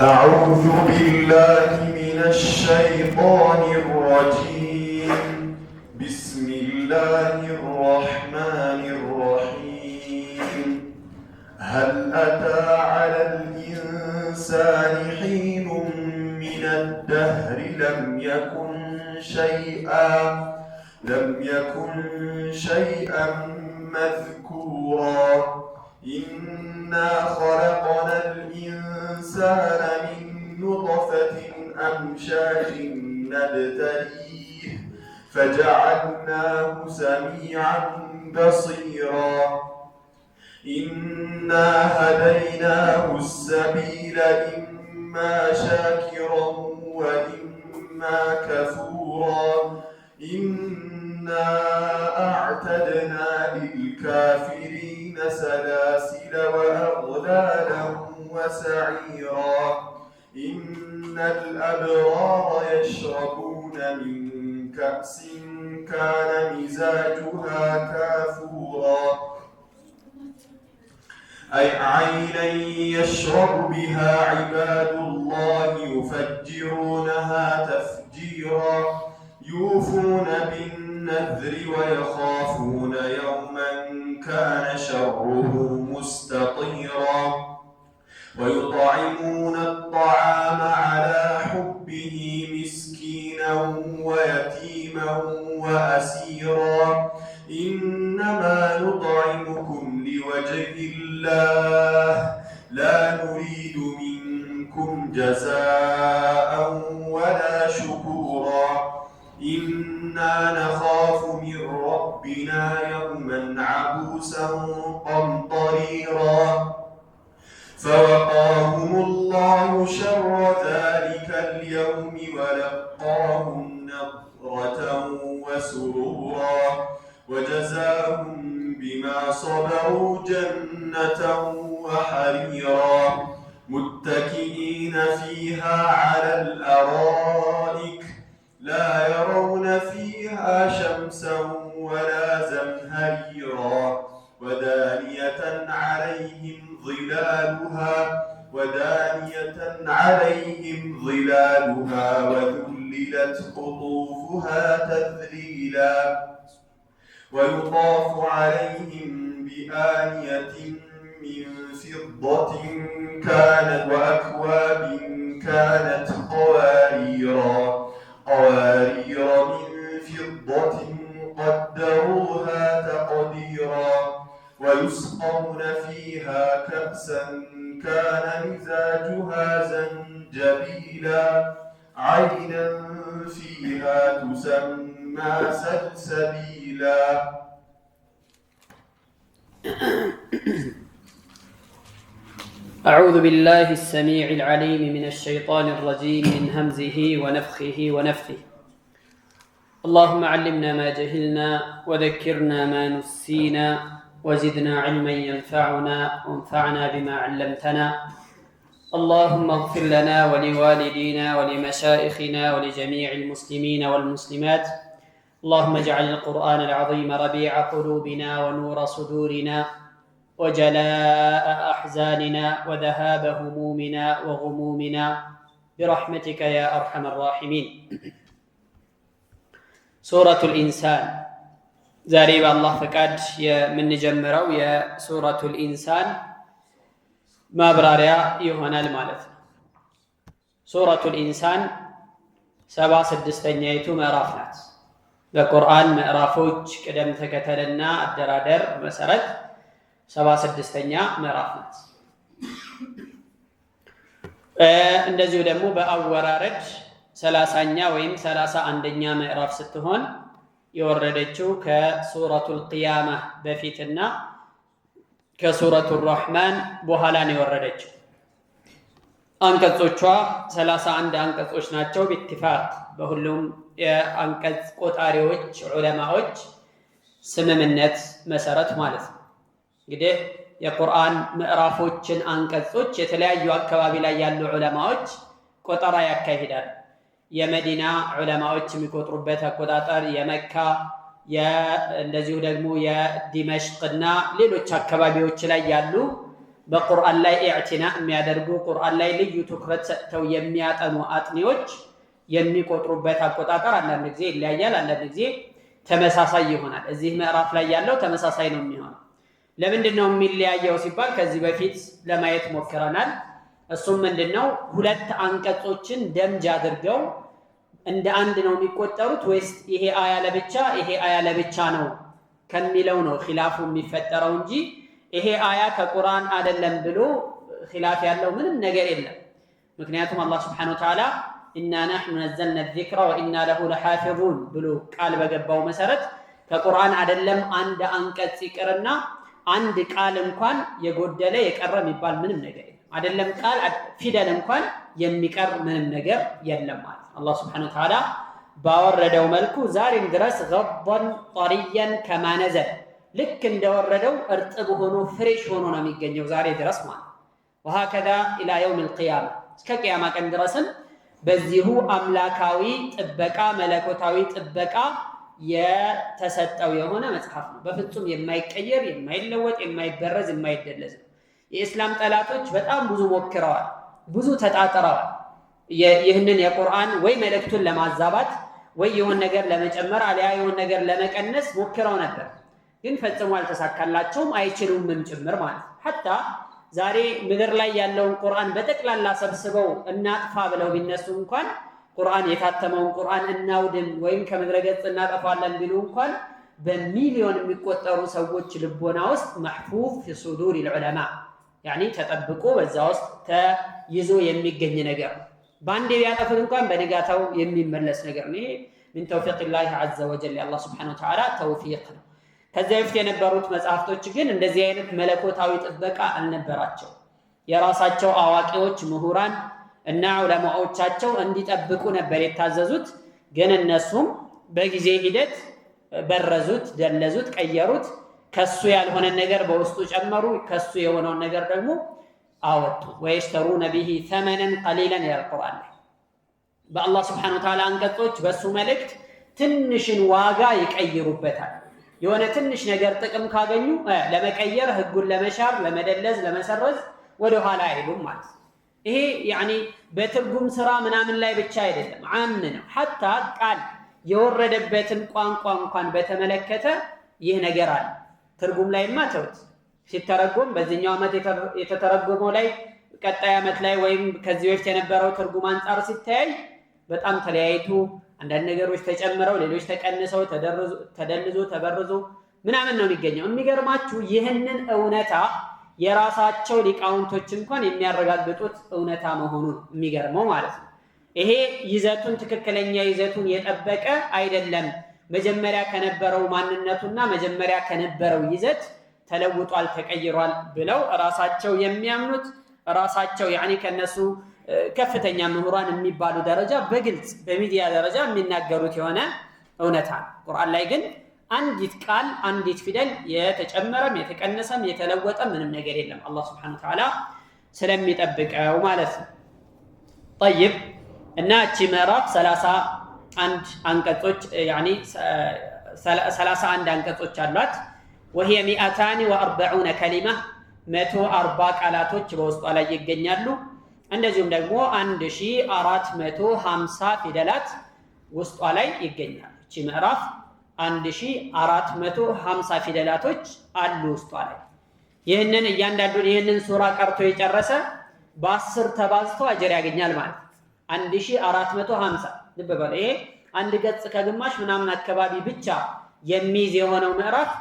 أعوذ بالله من الشيطان الرجيم. بسم الله الرحمن الرحيم. هل أتى على الإنسان حين من الدهر لم يكن شيئا مذكورا. إنا خلقنا الإنسان من نطفة أمشاج نبتليه فجعلناه سميعا بصيرا. إنا هديناه السبيل إما شاكرا وإما كفورا. إنا أعتدنا للكافرين سلاسل وأغلالا وسعيرا. إن الأبرار يشربون من كأس كان مزاجها كافورا. أي عينا يشرب بها عباد الله يفجرونها تفجيرا. يوفون بالنذر ويخافون يوما كان شره مستطيرا. ويطعمون الطعام على حبه مسكينا ويتيما وأسيرا. إنما نطعمكم لوجه الله لا نريد منكم جزاء ولا شكورا. إنا نخاف من ربنا يوما عبوسا قمطريرا. فوقاهم الله شر ذلك اليوم ولقاهم نضرة وسرورا. وجزاهم بما صبروا جنة وحريرا. متكئين فيها على الأرائك لا يرون فيها شمسا ولا زمهريرا. ودانية عليهم ظلالها وذللت قطوفها تذليلا. ويطاف عليهم بآنية من فضة وأكواب كانت قوارير من فضة قدروها تقديرا. ويسقون فيها كأسا كان مزاجها زنجبيلا. عينا فيها تسمى سلسبيلا. أعوذ بالله السميع العليم من الشيطان الرجيم من همزه ونفخه ونفثه. اللهم علمنا ما جهلنا وذكرنا ما نسينا وزدنا علما ينفعنا وانفعنا بما علمتنا. اللهم اغفر لنا ولوالدينا ولمشائخنا ولجميع المسلمين والمسلمات. اللهم اجعل القرآن العظيم ربيع قلوبنا ونور صدورنا وجلاء أحزاننا وذهاب همومنا وغمومنا برحمتك يا أرحم الراحمين. سورة الإنسان ዛሬ በአላህ ፈቃድ የምንጀምረው የሱረቱል ኢንሳን ማብራሪያ ይሆናል ማለት ነው። ሱረቱል ኢንሳን 76ኛይቱ ምዕራፍ ናት። በቁርአን ምዕራፎች ቅደም ተከተልና አደራደር መሰረት 76ኛ ምዕራፍ ናት። እንደዚሁ ደግሞ በአወራረድ 30ኛ ወይም 31ኛ ምዕራፍ ስትሆን የወረደችው ከሱረቱል ቂያማ በፊትና ከሱረቱር ረህማን በኋላ ነው የወረደችው። አንቀጾቿ 31 አንቀጾች ናቸው በኢትፋቅ በሁሉም የአንቀጽ ቆጣሪዎች ዑለማዎች ስምምነት መሰረት ማለት ነው። እንግዲህ የቁርአን ምዕራፎችን አንቀጾች የተለያዩ አካባቢ ላይ ያሉ ዑለማዎች ቆጠራ ያካሂዳሉ። የመዲና ዑለማዎች የሚቆጥሩበት አቆጣጠር፣ የመካ እንደዚሁ ደግሞ የዲመሽቅና ሌሎች አካባቢዎች ላይ ያሉ በቁርአን ላይ ኢዕቲና የሚያደርጉ ቁርአን ላይ ልዩ ትኩረት ሰጥተው የሚያጠኑ አጥኒዎች የሚቆጥሩበት አቆጣጠር አንዳንድ ጊዜ ይለያያል፣ አንዳንድ ጊዜ ተመሳሳይ ይሆናል። እዚህ ምዕራፍ ላይ ያለው ተመሳሳይ ነው የሚሆነው። ለምንድን ነው የሚለያየው ሲባል ከዚህ በፊት ለማየት ሞክረናል። እሱም ምንድነው ሁለት አንቀጾችን ደምጅ አድርገው እንደ አንድ ነው የሚቆጠሩት ወይስ ይሄ አያ ለብቻ ይሄ አያ ለብቻ ነው ከሚለው ነው ኺላፉ የሚፈጠረው እንጂ ይሄ አያ ከቁርአን አይደለም ብሎ ኺላፍ ያለው ምንም ነገር የለም። ምክንያቱም አላህ Subhanahu Wa Ta'ala ኢና ነሕኑ ነዘልና الذክረ ወኢና ለሁ ለሓፊዙን ብሎ ቃል በገባው መሰረት ከቁርአን አይደለም አንድ አንቀጽ ይቅርና አንድ ቃል እንኳን የጎደለ የቀረ የሚባል ምንም ነገር የለም። አይደለም ቃል ፊደል እንኳን የሚቀር ምንም ነገር የለም ማለት አላህ Subhanahu Wa Ta'ala ባወረደው መልኩ ዛሬም ድረስ ገضን ጠሪየን ከማ ነዘል ልክ እንደወረደው እርጥብ ሆኖ ፍሬሽ ሆኖ ነው የሚገኘው ዛሬ ድረስ ማለት وهكذا الى يوم القيامه እስከ ቂያማ ቀን ድረስም በዚሁ አምላካዊ ጥበቃ መለኮታዊ ጥበቃ የተሰጠው የሆነ መጽሐፍ ነው። በፍጹም የማይቀየር የማይለወጥ የማይበረዝ የማይደለዝ። የእስላም ጠላቶች በጣም ብዙ ሞክረዋል፣ ብዙ ተጣጥረዋል። ይህንን የቁርአን ወይ መልእክቱን ለማዛባት ወይ የሆነ ነገር ለመጨመር አልያ የሆነ ነገር ለመቀነስ ሞክረው ነበር፣ ግን ፈጽሞ አልተሳካላቸውም፣ አይችሉምም ጭምር ማለት ሐታ ዛሬ ምድር ላይ ያለውን ቁርአን በጠቅላላ ሰብስበው እናጥፋ ብለው ቢነሱ እንኳን ቁርአን የታተመውን ቁርአን እናውድም ወይም ከምድረ ገጽ እናጠፋለን ቢሉ እንኳን በሚሊዮን የሚቆጠሩ ሰዎች ልቦና ውስጥ محفوظ في صدور العلماء يعني ተጠብቆ በዛ ውስጥ ተይዞ የሚገኝ ነገር ባንዴ ያጠፉት እንኳን በነጋታው የሚመለስ ነገር ነው። ይሄ من توفيق الله عز وجل الله سبحانه وتعالى توفيق ነው። ከዚያ በፊት የነበሩት መጽሐፍቶች ግን እንደዚህ አይነት መለኮታዊ ጥበቃ አልነበራቸው። የራሳቸው አዋቂዎች ምሁራን እና ዑለማዎቻቸው እንዲጠብቁ ነበር የታዘዙት። ግን እነሱም በጊዜ ሂደት በረዙት፣ ደለዙት፣ ቀየሩት። ከሱ ያልሆነ ነገር በውስጡ ጨመሩ፣ ከሱ የሆነውን ነገር ደግሞ አወጡ። ወይሽተሩነ ቢሂ ثمنا قليلا ይላል ቁርአን ላይ። በአላህ Subhanahu Wa Ta'ala አንቀጾች በሱ መልእክት ትንሽን ዋጋ ይቀይሩበታል። የሆነ ትንሽ ነገር ጥቅም ካገኙ ለመቀየር ህጉን ለመሻር ለመደለዝ ለመሰረዝ ወደ ኋላ አይሉም ማለት ነው። ይሄ ያኒ በትርጉም ስራ ምናምን ላይ ብቻ አይደለም፣ ዓም ነው። ሐታ ቃል የወረደበትን ቋንቋ እንኳን በተመለከተ ይህ ነገር አለ። ትርጉም ላይማ ተውት፣ ሲተረጎም በዚህኛው ዓመት የተተረጎመው ላይ ቀጣይ ዓመት ላይ ወይም ከዚህ በፊት የነበረው ትርጉም አንፃር ሲታይ በጣም ተለያይቶ አንዳንድ ነገሮች ተጨምረው ሌሎች ተቀንሰው ተደልዞ ተበርዞ ምናምን ነው የሚገኘው። የሚገርማችሁ ይህንን እውነታ የራሳቸው ሊቃውንቶች እንኳን የሚያረጋግጡት እውነታ መሆኑን የሚገርመው ማለት ነው። ይሄ ይዘቱን ትክክለኛ ይዘቱን የጠበቀ አይደለም፣ መጀመሪያ ከነበረው ማንነቱና መጀመሪያ ከነበረው ይዘት ተለውጧል፣ ተቀይሯል ብለው ራሳቸው የሚያምኑት ራሳቸው ያኒ ከነሱ ከፍተኛ ምሁራን የሚባሉ ደረጃ በግልጽ በሚዲያ ደረጃ የሚናገሩት የሆነ እውነታ ነው። ቁርአን ላይ ግን አንዲት ቃል አንዲት ፊደል የተጨመረም የተቀነሰም የተለወጠ ምንም ነገር የለም፣ አላህ Subhanahu Wa Ta'ala ስለሚጠብቀው ማለት ነው። طيب እና እቺ ምዕራፍ 31 አንቀጾች ያኒ 31 አንቀጾች አሏት። وهي 240 كلمة 140 ቃላቶች በውስጧ ላይ ይገኛሉ። እንደዚሁም ደግሞ 1450 ፊደላት ውስጧ ላይ ይገኛሉ። እቺ ምዕራፍ 1450 ፊደላቶች አሉ ውስጧ ላይ። ይህንን እያንዳንዱን ይህንን ሱራ ቀርቶ የጨረሰ በ10 ተባዝቶ አጀር ያገኛል ማለት 1450 ልብ በሉ። ይሄ አንድ ገጽ ከግማሽ ምናምን አካባቢ ብቻ የሚይዝ የሆነው ምዕራፍ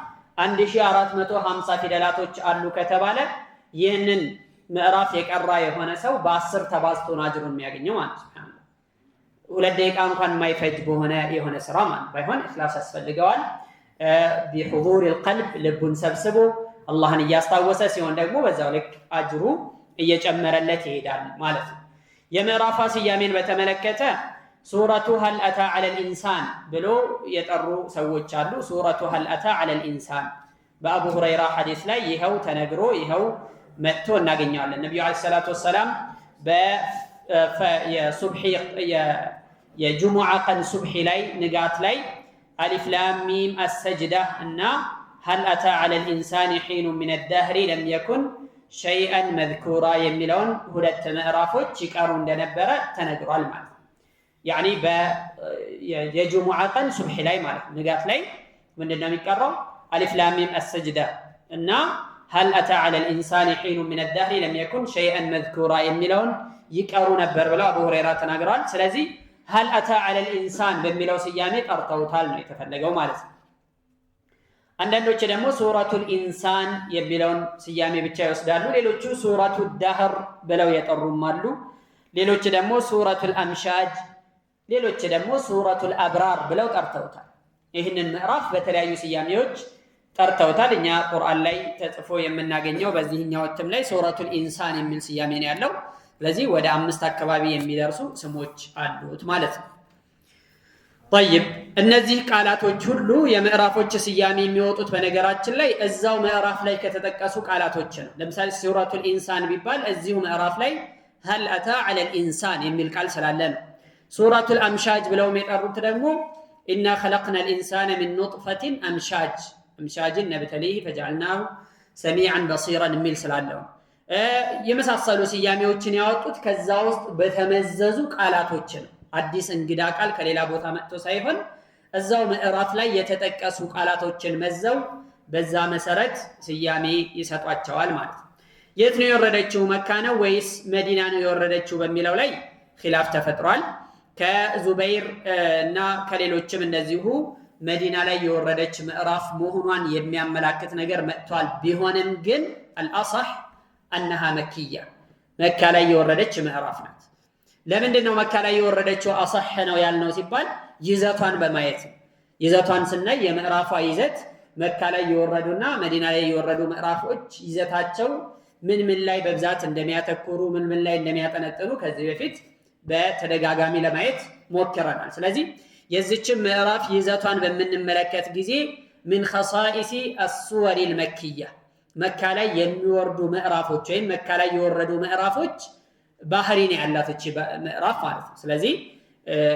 1450 ፊደላቶች አሉ ከተባለ ይህንን ምዕራፍ የቀራ የሆነ ሰው በ10 ተባዝቶ ነው አጅሩን የሚያገኘው ማለት ነው። 2 ደቂቃ እንኳን የማይፈጅ በሆነ የሆነ ስራ ማለት ባይሆን ኢኽላስ ያስፈልገዋል። بحضور القلب ልቡን ሰብስቦ አላህን እያስታወሰ ሲሆን ደግሞ በዛው ልክ አጅሩ እየጨመረለት ይሄዳል ማለት ነው። የምዕራፍ ስያሜን በተመለከተ ሱረቱ هل أتى على الإنسان ብሎ የጠሩ ሰዎች አሉ። ሱረቱ هل أتى على الإنسان በአቡ ሁረይራ ሐዲስ ላይ ይኸው ተነግሮ ይኸው መጥቶ እናገኘዋለን። ነብዩ አለይሂ ሰላቱ ወሰለም የሱብሂ የጁሙዓ ቀን ሱብሂ ላይ ንጋት ላይ አሊፍ ላም ሚም አሰጅዳ እና هل أتى على الإنسان حين من الدهر لم يكن ሸይአን መዝኩራ የሚለውን ሁለት ምዕራፎች ይቀሩ እንደነበረ ተነግሯል ማለት ነው። ያኒ የጁሙዓ ቀን ሱብሒ ላይ ማለት ነው ንጋት ላይ ምንድነው የሚቀረው? አሊፍ ላም ሚም አስጅዳ እና ሀል አታ ዐለል ኢንሳኒ ሒኑን ሚነ ዳህሪ ለም የኩን ሸይአን መዝኩራ የሚለውን ይቀሩ ነበር ብለው አቡ ሁረይራ ተናግረዋል። ስለዚህ ሀል አታ ዐለል ኢንሳን በሚለው ስያሜ ጠርተውታል ነው የተፈለገው ማለት ነው። አንዳንዶች ደግሞ ሱረቱል ኢንሳን የሚለውን ስያሜ ብቻ ይወስዳሉ። ሌሎቹ ሱረቱ ዳህር ብለው የጠሩም አሉ። ሌሎች ደግሞ ሱረቱል አምሻጅ፣ ሌሎች ደግሞ ሱረቱል አብራር ብለው ጠርተውታል። ይህንን ምዕራፍ በተለያዩ ስያሜዎች ጠርተውታል። እኛ ቁርአን ላይ ተጽፎ የምናገኘው በዚህኛው እትም ላይ ሱረቱል ኢንሳን የሚል ስያሜ ነው ያለው። ስለዚህ ወደ 5 አካባቢ የሚደርሱ ስሞች አሉት ማለት ነው። طيب እነዚህ ቃላቶች ሁሉ የምዕራፎች ስያሜ የሚወጡት በነገራችን ላይ እዛው ምዕራፍ ላይ ከተጠቀሱ ቃላቶች ነው። ለምሳሌ ሱረቱል ኢንሳን ቢባል እዚሁ ምዕራፍ ላይ ሀል አታ ዐለል ኢንሳን የሚል ቃል ስላለ ነው። ሱረቱል አምሻጅ ብለው የጠሩት ደግሞ ኢና ኸለቅነል ኢንሳነ ሚን ኑጥፈቲን አምሻጅን ነብተሊህ ፈጀዐልናሁ ሰሚዐን በሲራን የሚል ስላለው የመሳሰሉ ስያሜዎችን ያወጡት ከዛ ውስጥ በተመዘዙ ቃላቶች ነው። አዲስ እንግዳ ቃል ከሌላ ቦታ መጥቶ ሳይሆን እዛው ምዕራፍ ላይ የተጠቀሱ ቃላቶችን መዘው በዛ መሰረት ስያሜ ይሰጧቸዋል ማለት ነው። የት ነው የወረደችው? መካ ነው ወይስ መዲና ነው የወረደችው በሚለው ላይ ኺላፍ ተፈጥሯል። ከዙበይር እና ከሌሎችም እንደዚሁ መዲና ላይ የወረደች ምዕራፍ መሆኗን የሚያመላክት ነገር መጥቷል። ቢሆንም ግን አልአصح አነሃ መክያ መካ ላይ የወረደች ምዕራፍ ናት። ለምንድን ነው መካ ላይ የወረደችው አصح ነው ያልነው ሲባል ይዘቷን በማየት ይዘቷን ስናይ የምዕራፏ ይዘት መካ ላይ የወረዱና መዲና ላይ የወረዱ ምዕራፎች ይዘታቸው ምን ላይ በብዛት እንደሚያተኩሩ ምን ላይ እንደሚያጠነጥኑ ከዚህ በፊት በተደጋጋሚ ለማየት ሞክረናል። ስለዚህ የዚህችን ምዕራፍ ይዘቷን በምንመለከት ጊዜ ምን خصائص السور المكية መካ ላይ የሚወርዱ ምዕራፎች ወይም መካ ላይ የወረዱ ምዕራፎች ባህሪ ነው ያላት እቺ ምዕራፍ ማለት ነው። ስለዚህ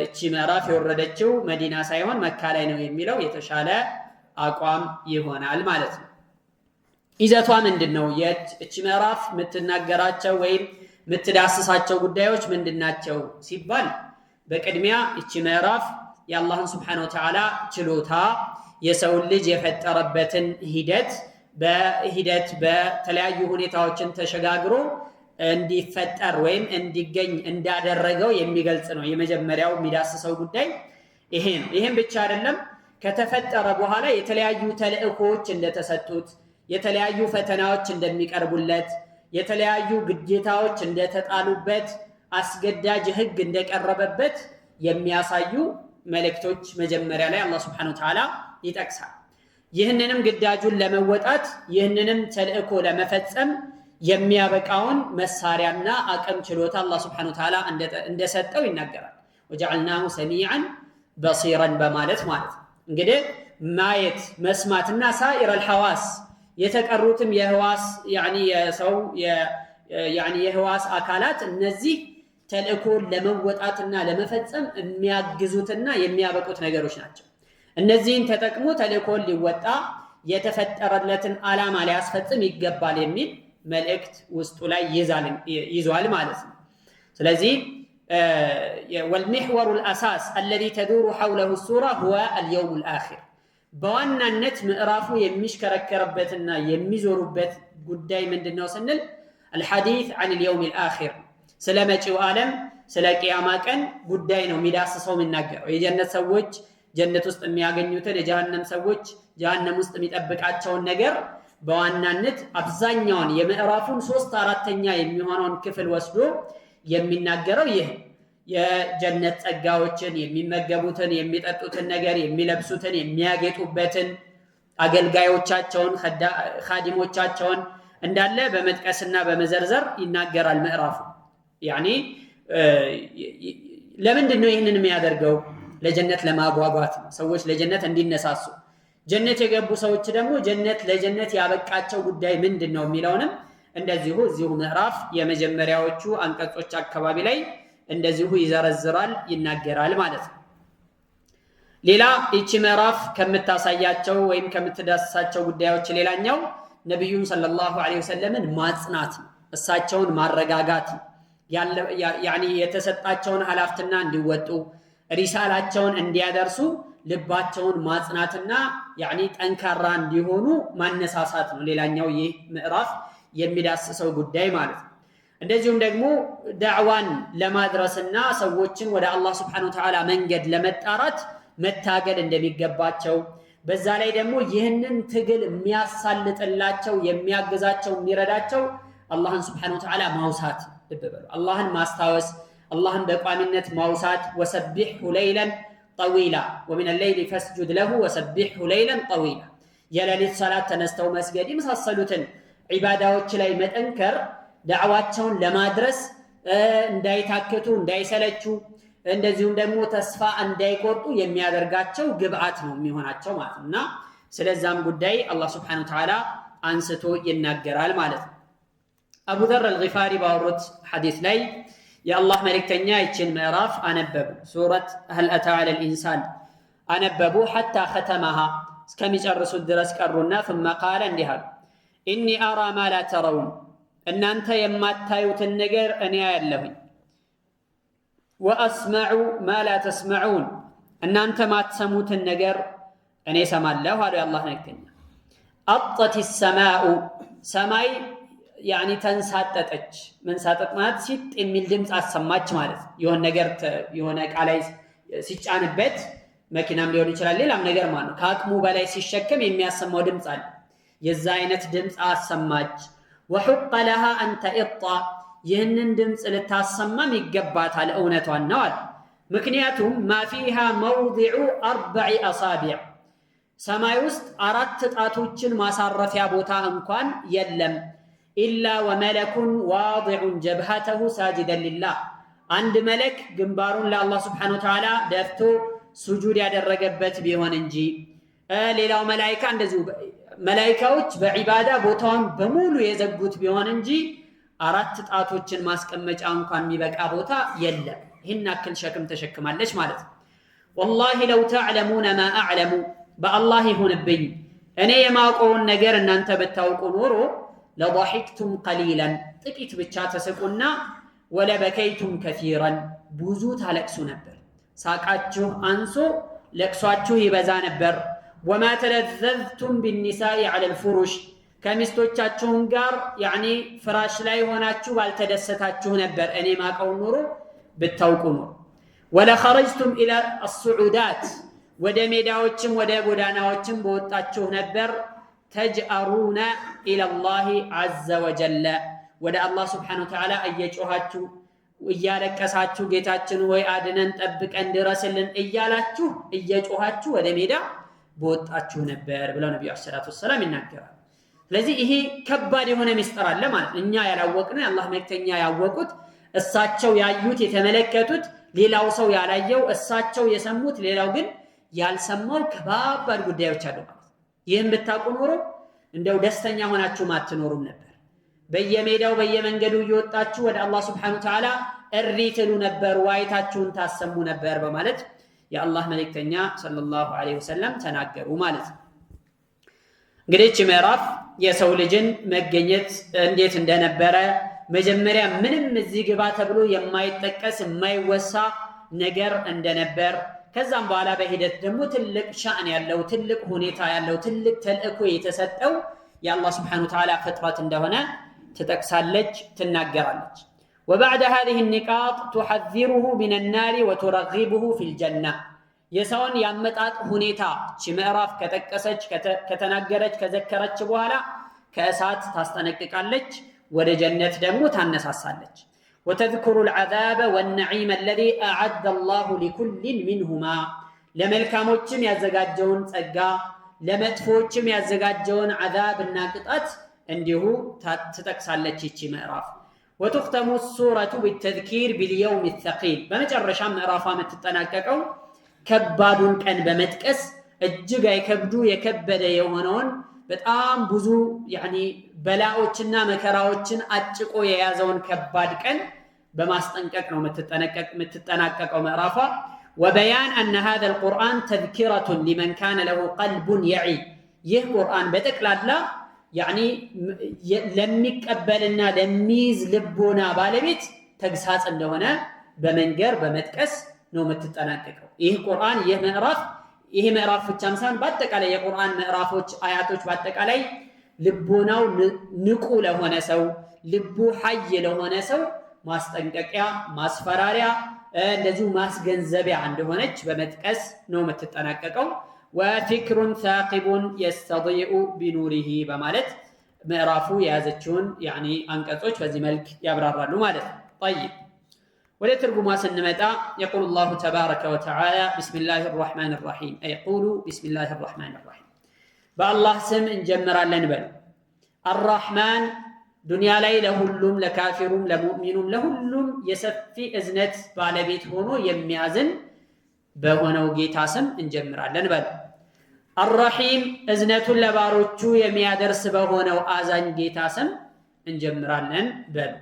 እቺ ምዕራፍ የወረደችው መዲና ሳይሆን መካ ላይ ነው የሚለው የተሻለ አቋም ይሆናል ማለት ነው። ይዘቷ ምንድነው? እቺ ምዕራፍ የምትናገራቸው ወይም የምትዳስሳቸው ጉዳዮች ምንድናቸው ሲባል በቅድሚያ እቺ ምዕራፍ የአላህን Subhanahu Wa Ta'ala ችሎታ የሰውን ልጅ የፈጠረበትን ሂደት በተለያዩ ሁኔታዎችን ተሸጋግሮ እንዲፈጠር ወይም እንዲገኝ እንዳደረገው የሚገልጽ ነው። የመጀመሪያው የሚዳስሰው ጉዳይ ይሄ ነው። ይሄም ብቻ አይደለም፣ ከተፈጠረ በኋላ የተለያዩ ተልእኮዎች እንደተሰጡት፣ የተለያዩ ፈተናዎች እንደሚቀርቡለት፣ የተለያዩ ግዴታዎች እንደተጣሉበት፣ አስገዳጅ ህግ እንደቀረበበት የሚያሳዩ መልእክቶች መጀመሪያ ላይ አላህ Subhanahu Wa Ta'ala ይጠቅሳል። ይህንንም ግዳጁን ለመወጣት ይህንንም ተልእኮ ለመፈጸም የሚያበቃውን መሳሪያና አቅም ችሎታ አላህ Subhanahu Wa Ta'ala እንደሰጠው ይናገራል። ወጀዐልናሁ ሰሚዐን በሲራን በማለት ማለት ነው። እንግዲህ ማየት መስማትና ሳኢረል ሐዋስ የተቀሩትም የህዋስ የህዋስ አካላት እነዚህ ተልእኮን ለመወጣትና ለመፈጸም የሚያግዙትና የሚያበቁት ነገሮች ናቸው። እነዚህን ተጠቅሞ ተልእኮን ሊወጣ የተፈጠረለትን ዓላማ ሊያስፈጽም ይገባል የሚል መልእክት ውስጡ ላይ ይዟል ማለት ነው። ስለዚህ والمحور الأساس الذي تدور حوله السورة هو اليوم الآخر በዋናነት ምዕራፉ የሚሽከረከርበትና የሚዞሩበት ጉዳይ ምንድነው ስንል الحديث عن اليوم الآخر ስለ መጪው ዓለም ስለ ቂያማ ቀን ጉዳይ ነው የሚዳስሰው የሚናገረው። የጀነት ሰዎች ጀነት ውስጥ የሚያገኙትን፣ የጀሃነም ሰዎች ጀሃነም ውስጥ የሚጠብቃቸውን ነገር በዋናነት አብዛኛውን የምዕራፉን 3/4 የሚሆነውን ክፍል ወስዶ የሚናገረው ይህ የጀነት ጸጋዎችን፣ የሚመገቡትን፣ የሚጠጡትን ነገር፣ የሚለብሱትን፣ የሚያጌጡበትን፣ አገልጋዮቻቸውን፣ ኻዲሞቻቸውን እንዳለ በመጥቀስና በመዘርዘር ይናገራል ምዕራፉ። ያኒ ለምንድን ነው ይህንን የሚያደርገው? ለጀነት ለማጓጓት ነው። ሰዎች ለጀነት እንዲነሳሱ፣ ጀነት የገቡ ሰዎች ደግሞ ለጀነት ያበቃቸው ጉዳይ ምንድነው የሚለውንም እንደዚሁ እዚሁ ምዕራፍ የመጀመሪያዎቹ አንቀጾች አካባቢ ላይ እንደዚሁ ይዘረዝራል፣ ይናገራል ማለት ነው። ሌላ እቺ ምዕራፍ ከምታሳያቸው ወይም ከምትዳስሳቸው ጉዳዮች ሌላኛው ነብዩን ሰለላሁ ዐለይሂ ወሰለምን ማጽናት ነው፣ እሳቸውን ማረጋጋት ነው። ያኒ የተሰጣቸውን ኃላፊነት እንዲወጡ ሪሳላቸውን እንዲያደርሱ ልባቸውን ማጽናትና ያኒ ጠንካራ እንዲሆኑ ማነሳሳት ነው። ሌላኛው ይህ ምዕራፍ የሚዳስሰው ጉዳይ ማለት ነው። እንደዚሁም ደግሞ ዳዕዋን ለማድረስና ሰዎችን ወደ አላህ Subhanahu Wa Ta'ala መንገድ ለመጣራት መታገል እንደሚገባቸው፣ በዛ ላይ ደግሞ ይህንን ትግል የሚያሳልጥላቸው የሚያግዛቸው የሚረዳቸው አላህን Subhanahu Wa Ta'ala ማውሳት ልበበሉ አላህን ማስታወስ አላህን በቋሚነት ማውሳት ወሰቢሁ ለይለን ጠዊላ ومن الليل فاسجد له وسبحه ليلا طويلا የሌሊት ሰላት ተነስተው መስገድ የመሳሰሉትን ዒባዳዎች ላይ መጠንከር ዳዕዋቸውን ለማድረስ እንዳይታከቱ እንዳይሰለቹ እንደዚሁም ደግሞ ተስፋ እንዳይቆርጡ የሚያደርጋቸው ግብአት ነው የሚሆናቸው ማለት ነውና ስለዛም ጉዳይ አላህ Subhanahu Wa Ta'ala አንስቶ ይናገራል ማለት ነው። አቡ ዘር አልጊፋሪ ባወሩት ሐዲስ ላይ የአላህ መልእክተኛ ይችን ምዕራፍ አነበቡ። ሱረት هل أتى على الإنسان አነበቡ حتى ختمها እስከሚጨርሱት ድረስ ቀሩና ثم قال እንዲህ አሉ إني أرى ما لا ترون እናንተ የማታዩትን ነገር እኔ አያለሁኝ وأسمع ما لا تسمعون እናንተ ማትሰሙትን ነገር እኔ ሰማለሁ አሉ የአላህ መልእክተኛ። أطت السماء ሰማይ ያኒ ተንሳጠጠች። መንሳጠጥ ማለት ሲጥ የሚል ድምጽ አሰማች ማለት የሆነ ነገር የሆነ ዕቃ ላይ ሲጫንበት መኪናም ሊሆን ይችላል ሌላም ነገር ማለት ነው ከአቅሙ በላይ ሲሸከም የሚያሰማው ድምጽ አለ። የዛ አይነት ድምጽ አሰማች። وحق لها أن تئطى ይህንን ድምጽ ልታሰማም ይገባታል እውነቷን ነው አለ። ምክንያቱም ما فيها موضع 4 أصابع ሰማይ ውስጥ 4 ጣቶችን ማሳረፊያ ቦታ እንኳን የለም። إلا وملك واضع جبهته ساجدا لله عند ملك ግንባሩን ለአላህ Subhanahu Wa Ta'ala ደፍቶ ሱጁድ ያደረገበት ቢሆን እንጂ ሌላው መላእክት እንደዚሁ መላእክቶች በዒባዳ ቦታውን በሙሉ የዘጉት ቢሆን እንጂ 4 ጣቶችን ማስቀመጫ እንኳን የሚበቃ ቦታ የለም። ይህን አክል ሸክም ተሸክማለች ማለት ነው። والله لو تعلمون ما اعلم በአላህ ይሁንብኝ እኔ የማውቀውን ነገር እናንተ ብታውቁ ኖሮ لضحكتم قليلا ጥቂት ብቻ ተስቁና ولبكيتم كثيرا ብዙ ታለቅሱ ነበር። ሳቃችሁ አንሶ ለቅሷችሁ ይበዛ ነበር። وما تلذذتم بالنساء على الفرش ከሚስቶቻችሁም ጋር ያኒ ፍራሽ ላይ ሆናችሁ ባልተደሰታችሁ ነበር እኔ ማቀው ኑሮ ብታውቁ ነው። ولا خرجتم الى الصعودات ወደ ሜዳዎችም ወደ ጎዳናዎችም በወጣችሁ ነበር። ተጅአሩና ኢለላሂ ዐዘ ወጀለ ወደ አላህ Subhanahu Wa Ta'ala እየጮኻችሁ እያለቀሳችሁ ጌታችን ሆይ አድነን ጠብቀን ድረስልን እያላችሁ እየጮኻችሁ ወደ ሜዳ በወጣችሁ ነበር ብለው ነብዩ ሰለላሁ ዐለይሂ ወሰለም ይናገራሉ። ስለዚህ ይሄ ከባድ የሆነ ሚስጥር አለ ማለት እኛ ያላወቅነው የአላህ መልእክተኛ ያወቁት እሳቸው ያዩት የተመለከቱት ሌላው ሰው ያላየው እሳቸው የሰሙት ሌላው ግን ያልሰማው ከባድ ጉዳዮች አሉ ማለት ይህን ብታውቁ ኖሮ እንደው ደስተኛ ሆናችሁ ማትኖሩም ነበር። በየሜዳው በየመንገዱ እየወጣችሁ ወደ አላህ Subhanahu Wa Ta'ala እሪትሉ ነበር ዋይታችሁን ታሰሙ ነበር በማለት የአላህ መልእክተኛ ሰለላሁ ዐለይሂ ወሰለም ተናገሩ ማለት ነው። እንግዲህ እቺ ምዕራፍ የሰው ልጅን መገኘት እንዴት እንደነበረ መጀመሪያ ምንም እዚህ ግባ ተብሎ የማይጠቀስ የማይወሳ ነገር እንደነበር ከዛም በኋላ በሂደት ደግሞ ትልቅ ሻን ያለው ትልቅ ሁኔታ ያለው ትልቅ ተልእኮ የተሰጠው የአላህ Subhanahu Wa Ta'ala ፍጥረት እንደሆነ ትጠቅሳለች ትናገራለች። وبعد هذه النقاط تحذره من النار وترغبه في الجنة የሰውን ያመጣጥ ሁኔታ እቺ ምዕራፍ ከተጠቀሰች ከተናገረች ከዘከረች በኋላ ከእሳት ታስጠነቅቃለች ወደ ጀነት ደግሞ ታነሳሳለች። وتذكر العذاب والنعيم الذي أعد الله لكل منهما ለመልካሞችም ያዘጋጀውን ጸጋ ለመጥፎችም ያዘጋጀውን عذابና ቅጣት እንዲሁ ትጠቅሳለች እቺ ምዕራፍ። وتختم السورة بالتذكير باليوم الثقيل በመጨረሻ ምዕራፏ የምትጠናቀቀው ከባዱን ቀን በመጥቀስ እጅግ አይከብዱ የከበደ የሆነውን በጣም ብዙ ያኒ በላዎችና መከራዎችን አጭቆ የያዘውን ከባድ ቀን በማስጠንቀቅ ነው የምትጠናቀቀው ምዕራፏ። وبيان أن هذا القرآن تذكرة لمن كان له قلب يعي ይህ ቁርአን በጠቅላላ ያኒ ለሚቀበልና ለሚይዝ ልቦና ባለቤት ተግሳጽ እንደሆነ በመንገር በመጥቀስ ነው የምትጠናቀቀው። ይህ ቁርአን ይህ ምዕራፍ ብቻም ሳይሆን በአጠቃላይ የቁርአን ምዕራፎች አያቶች በአጠቃላይ ልቦናው ንቁ ለሆነ ሰው ልቡ ሐይ ለሆነ ሰው ማስጠንቀቂያ ማስፈራሪያ እንደዚሁ ማስገንዘቢያ እንደሆነች በመጥቀስ ነው የምትጠናቀቀው። ወፊክሩን ሳቂቡን የስተዲኡ ቢኑሪሂ በማለት ምዕራፉ የያዘችውን ያኒ አንቀጾች በዚህ መልክ ያብራራሉ ማለት ነው። طيب ወደ ትርጉሟ ስንመጣ يقول الله تبارك وتعالى بسم الله الرحمن الرحيم يقول بسم الله الرحمن الرحيم በአላህ ስም እንጀምራለን በሉ። الرحمن ዱንያ ላይ ለሁሉም ለካፊሩም ለሙእሚኑም ለሁሉም የሰፊ እዝነት ባለቤት ሆኖ የሚያዝን በሆነው ጌታ ስም እንጀምራለን በሉ። الرحيم እዝነቱን ለባሮቹ የሚያደርስ በሆነው አዛኝ ጌታ ስም እንጀምራለን በሉ።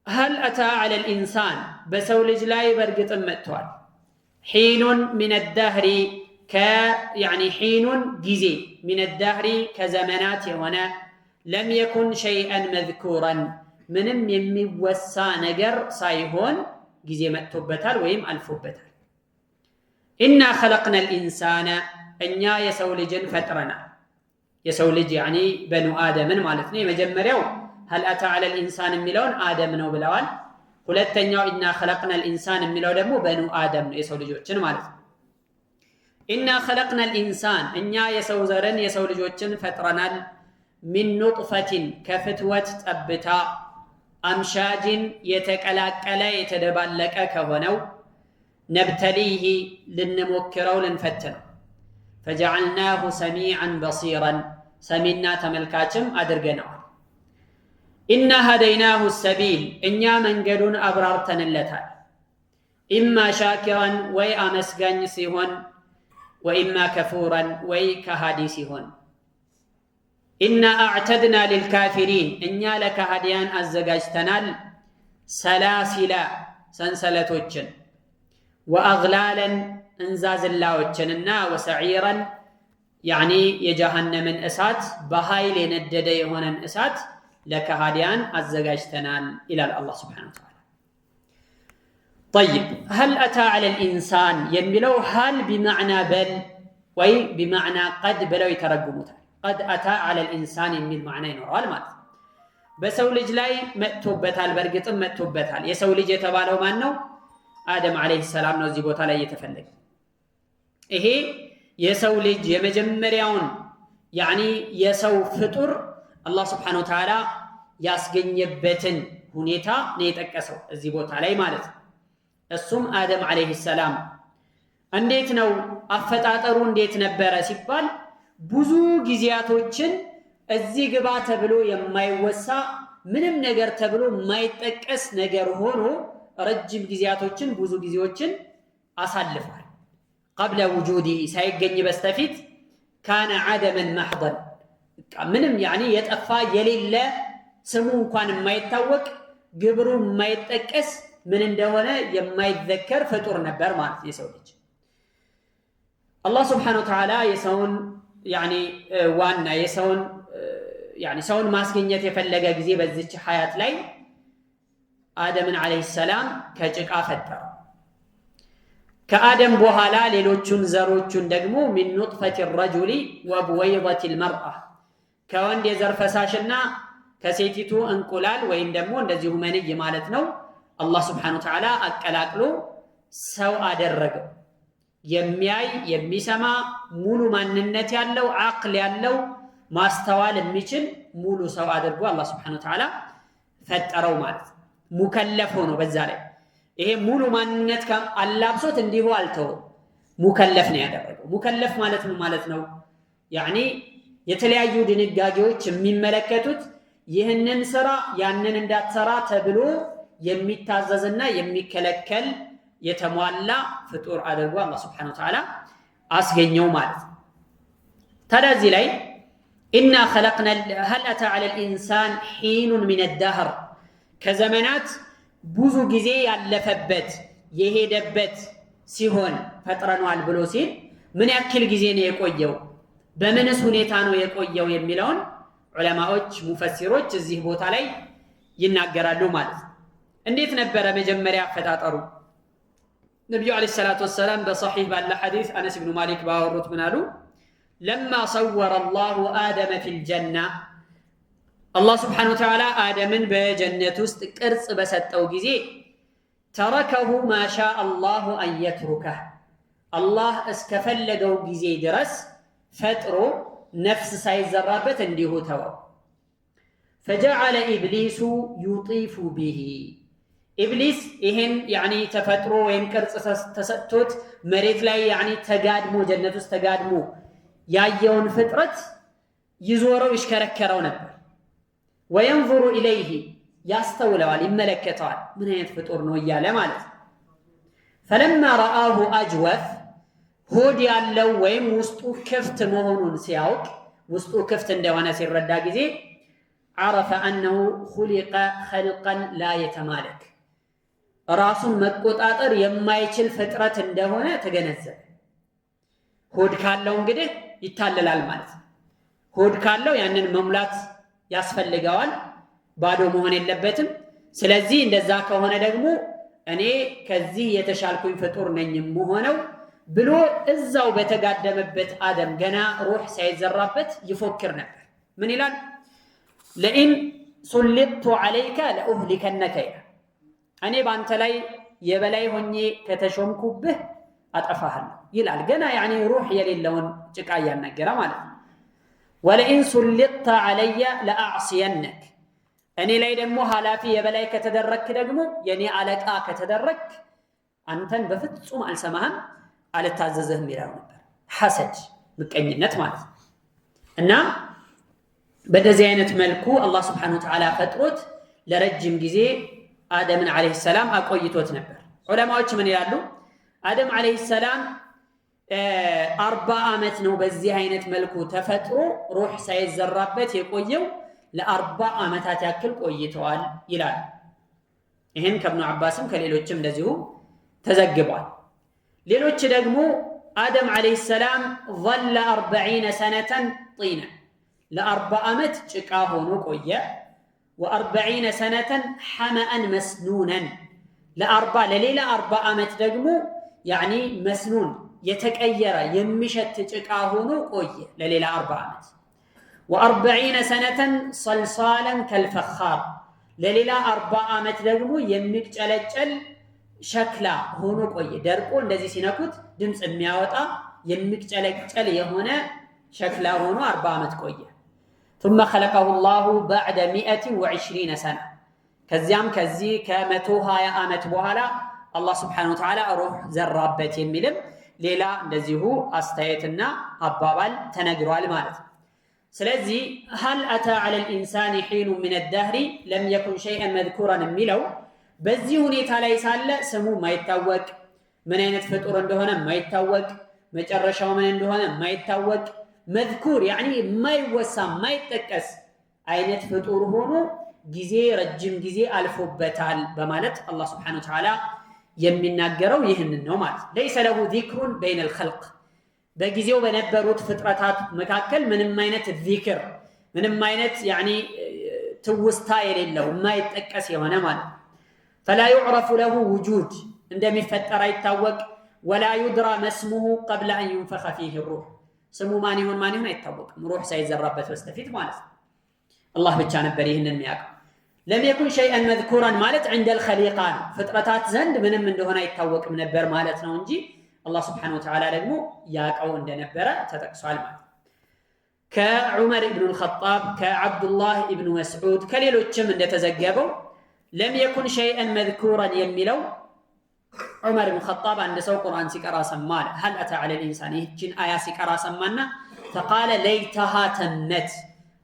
هل أتى على الإنسان በሰው ልጅ ላይ በእርግጥም መጥቷል حين من الدهر يعني حين ጊዜ من الدهر ከዘመናት የሆነ لم يكن شيئا مذكورا ምንም የሚወሳ ነገር ሳይሆን ጊዜ መጥቶበታል ወይም አልፎበታል። إنا خلقنا الإنسان እኛ የሰው ልጅን ፈጥረናል። የሰው ልጅ يعني በኑ አደምን ማለት ነው። የመጀመሪያው هل أتى على الإنسان የሚለውን አደም ነው ብለዋል። ሁለተኛው إنا خلقنا الإنسان የሚለው ደግሞ በኑ አደም ነው የሰው ልጆችን ማለት ነው። إنا خلقنا الإنسان እኛ የሰው ዘርን የሰው ልጆችን ፈጥረናል። من نطفة كفتوة ጠብታ أمشاج የተቀላቀለ የተደባለቀ ከሆነው نبتليه ልንሞክረው ልንፈትነው فجعلناه سميعا بصيرا سمينا ተመልካችም አድርገነዋል። إنا هديناه السبيل እኛ መንገዱን አብራርተንለታል። إما شاكرا ወይ አመስጋኝ ሲሆን وإما كفورا ወይ ከሃዲ ሲሆን إنا أعتدنا للكافرين እኛ ለከሃዲያን አዘጋጅተናል ሰላሲላ ሰንሰለቶችን وأغلالا እንዛዝላዎችንና ወሰዒራን ያኒ የጀሃነምን እሳት በኃይል የነደደ የሆነን እሳት ለከሃዲያን አዘጋጅተናል ይላል አላህ ሱብሓነሁ ወተዓላ። طيب هل أتى على الإنسان የሚለው هل بمعنى بل ወይ بمعنى قد ብለው ይተረጉሙታል። قد أتى على الإنسان የሚል ማዕና ይኖረዋል ማለት ነው። በሰው ልጅ ላይ መጥቶበታል፣ በእርግጥም መጥቶበታል። የሰው ልጅ የተባለው ማን ነው? አደም አለይሂ ሰላም ነው እዚህ ቦታ ላይ የተፈለገ። ይሄ የሰው ልጅ የመጀመሪያውን ያኒ የሰው ፍጡር አላህ Subhanahu Wa Ta'ala ያስገኘበትን ሁኔታ ነው የጠቀሰው እዚህ ቦታ ላይ ማለት ነው። እሱም አደም አለይሂ ሰላም እንዴት ነው አፈጣጠሩ እንዴት ነበረ ሲባል ብዙ ጊዜያቶችን እዚህ ግባ ተብሎ የማይወሳ ምንም ነገር ተብሎ የማይጠቀስ ነገር ሆኖ ረጅም ጊዜያቶችን ብዙ ጊዜዎችን አሳልፏል። قبل وجوده ሳይገኝ በስተፊት كان عدما محضا ምንም يعني የጠፋ የሌለ ስሙ እንኳን የማይታወቅ ግብሩ የማይጠቀስ ምን እንደሆነ የማይዘከር ፍጡር ነበር ማለት የሰው ልጅ። አላህ Subhanahu Wa Ta'ala የሰውን يعني ዋና የሰውን يعني ሰውን ማስገኘት የፈለገ ጊዜ በዚች ሐያት ላይ አደምን አለይሂ ሰላም ከጭቃ ፈጠረ። ከአደም በኋላ ሌሎቹን ዘሮቹን ደግሞ من نطفة الرجل وبويضة المرأة ከወንድ የዘር ፈሳሽና ከሴቲቱ እንቁላል ወይም ደግሞ እንደዚሁ መንይ ማለት ነው አላህ Subhanahu Wa Ta'ala አቀላቅሎ ሰው አደረገው። የሚያይ የሚሰማ ሙሉ ማንነት ያለው አቅል ያለው ማስተዋል የሚችል ሙሉ ሰው አድርጎ አላህ Subhanahu Wa Ta'ala ፈጠረው ማለት ነው። ሙከለፍ ሆኖ በዛ ላይ ይሄ ሙሉ ማንነት አላብሶት እንዲሁ አልተው ሙከለፍ ነው ያደረገው። ሙከለፍ ማለት ምን ማለት ነው? ያኒ የተለያዩ ድንጋጌዎች የሚመለከቱት ይህንን ስራ ያንን እንዳትሰራ ተብሎ የሚታዘዝና የሚከለከል የተሟላ ፍጡር አድርጎ አላህ Subhanahu Wa Ta'ala አስገኘው ማለት ነው። ታዲያ ላይ إنا خلقنا هل أتى على الإنسان حين من الدهر ከዘመናት ብዙ ጊዜ ያለፈበት የሄደበት ሲሆን ፈጥረናል ብሎ ሲል ምን ያክል ጊዜ ነው የቆየው? በምንስ ሁኔታ ነው የቆየው የሚለውን ዑለማዎች ሙፈሲሮች እዚህ ቦታ ላይ ይናገራሉ ማለት ነው። እንዴት ነበረ መጀመሪያ አፈጣጠሩ? ነብዩ አለይሂ ሰላቱ ወሰላም በሰሒህ ባለ ሐዲስ አነስ ኢብኑ ማሊክ ባወሩት ምን አሉ? ለማ ሰወረ አላሁ አደመ ፊል ጀና አላህ ሱብሓነሁ ወተዓላ አደምን በጀነት ውስጥ ቅርጽ በሰጠው ጊዜ ተረከሁ ማሻ አላሁ አን የትሩከህ አላህ እስከፈለገው ጊዜ ድረስ ፈጥሮ ነፍስ ሳይዘራበት እንዲሁ ተወው። ፈጀዐለ ኢብሊሱ ዩጢፉ ቢሂ ኢብሊስ ይሄን ያኒ ተፈጥሮ ወይም ቅርጽ ተሰጥቶት መሬት ላይ ያኒ ተጋድሞ ጀነት ውስጥ ተጋድሞ ያየውን ፍጥረት ይዞረው ይሽከረከረው ነበር። ወየንظሩ ኢለይሂ ያስተውለዋል፣ ይመለከተዋል፣ ምን አይነት ፍጡር ነው እያለ ማለት ነው። ፈለማ ረአሁ አጅወፍ ሆድ ያለው ወይም ውስጡ ክፍት መሆኑን ሲያውቅ ውስጡ ክፍት እንደሆነ ሲረዳ ጊዜ ዓረፈ አነሁ ኹሊቀ ኸልቀን ላ የተማለክ ራሱን መቆጣጠር የማይችል ፍጥረት እንደሆነ ተገነዘበ። ሆድ ካለው እንግዲህ ይታለላል ማለት ነው። ሆድ ካለው ያንን መሙላት ያስፈልገዋል፣ ባዶ መሆን የለበትም። ስለዚህ እንደዛ ከሆነ ደግሞ እኔ ከዚህ የተሻልኩኝ ፍጡር ነኝ የምሆነው ብሎ እዛው በተጋደመበት አደም ገና ሩህ ሳይዘራበት ይፎክር ነበር። ምን ይላል? ለኢን ሱልጥቱ ዐለይከ ለኡህሊከነከ እኔ በአንተ ላይ የበላይ ሆኜ ከተሾምኩብህ አጠፋሃለሁ ይላል። ገና ያኒ ሩህ የሌለውን ጭቃ እያናገረ ማለት ነው። ወለኢን ሱልጥተ ዐለየ ለአዕሲየነክ እኔ ላይ ደግሞ ኃላፊ የበላይ ከተደረክ ደግሞ የኔ አለቃ ከተደረክ አንተን በፍጹም አልሰማህም አልታዘዝህም ይላል ነበር። ሐሰድ ምቀኝነት ማለት ነው። እና በዚህ አይነት መልኩ አላህ Subhanahu Wa Ta'ala ፈጥሮት ለረጅም ጊዜ አደምን አለይሂ ሰላም አቆይቶት ነበር። ዑለማዎች ምን ይላሉ? አደም አለይሂ ሰላም 40 ዓመት ነው በዚህ አይነት መልኩ ተፈጥሮ ሩህ ሳይዘራበት የቆየው። ለ40 ዓመታት ያክል ቆይተዋል ይላል። ይሄን ከኢብኑ አባስም ከሌሎችም እንደዚሁ ተዘግቧል። ሌሎች ደግሞ አደም አለይሂ ሰላም ظل 40 سنة طينا ለ40 ዓመት ጭቃ ሆኖ ቆየ። و40 سنة حمأ مسنونا ለሌላ 40 ዓመት ደግሞ ያኒ መስኑን የተቀየረ የሚሸት ጭቃ ሆኖ ቆየ ለሌላ 40 ዓመት። و40 سنة صلصالا كالفخار ለሌላ 40 ዓመት ደግሞ የሚጨለጨል ሸክላ ሆኖ ቆየ። ደርቆ እንደዚህ ሲነኩት ድምጽ የሚያወጣ የሚጨለጨል የሆነ ሸክላ ሆኖ 40 ዓመት ቆየ። ثم خلقه الله بعد 120 سنة ከዚያም ከዚህ ከ120 ዓመት በኋላ አላህ Subhanahu Wa Ta'ala ሩህ ዘራበት የሚልም ሌላ እንደዚሁ አስተያየትና አባባል ተነግሯል ማለት ነው። ስለዚህ هل أتى على الإنسان حين من الدهر لم يكن شيئا مذكورا የሚለው በዚህ ሁኔታ ላይ ሳለ ስሙ ማይታወቅ ምን አይነት ፍጡር እንደሆነ ማይታወቅ መጨረሻው ምን እንደሆነ ማይታወቅ መዝኩር ያኒ ማይወሳ ማይጠቀስ አይነት ፍጡር ሆኖ ጊዜ ረጅም ጊዜ አልፎበታል በማለት አላህ Subhanahu Wa Ta'ala የሚናገረው ይህንን ነው ማለት። ليس له ذكر بين الخلق በጊዜው በነበሩት ፍጥረታት መካከል ምንም አይነት ዚክር ምንም አይነት ያኒ ትውስታ የሌለው ማይጠቀስ የሆነ ማለት። فلا يعرف له وجود እንደሚፈጠር አይታወቅ። ولا يدرى ما اسمه قبل أن ينفخ فيه الروح ስሙ ማን ይሁን አይታወቅም ሩህ ሳይዘራበት በስተፊት ማለት ነው። አላህ ብቻ ነበር ይህንን የሚያውቀው። لم يكن شيئا مذكورا ማለት عند الخليقة ፍጥረታት ዘንድ ምንም እንደሆነ አይታወቅም ነበር ማለት ነው እንጂ አላህ Subhanahu Wa Ta'ala ደግሞ ያውቀው እንደነበረ ተጠቅሷል ማለት። ከዑመር ኢብኑ አልኸጣብ ከአብዱላህ ኢብኑ መስዑድ ከሌሎችም እንደተዘገበው لم يكن شيئا مذكورا የሚለው ዑመር ኢብኑ አልኸጣብ አንድ ሰው ቁርአን ሲቀራ ሰማለ هل أتى على الإنسان ይህችን አያ ሲቀራ ሰማና فقال ليتها تمت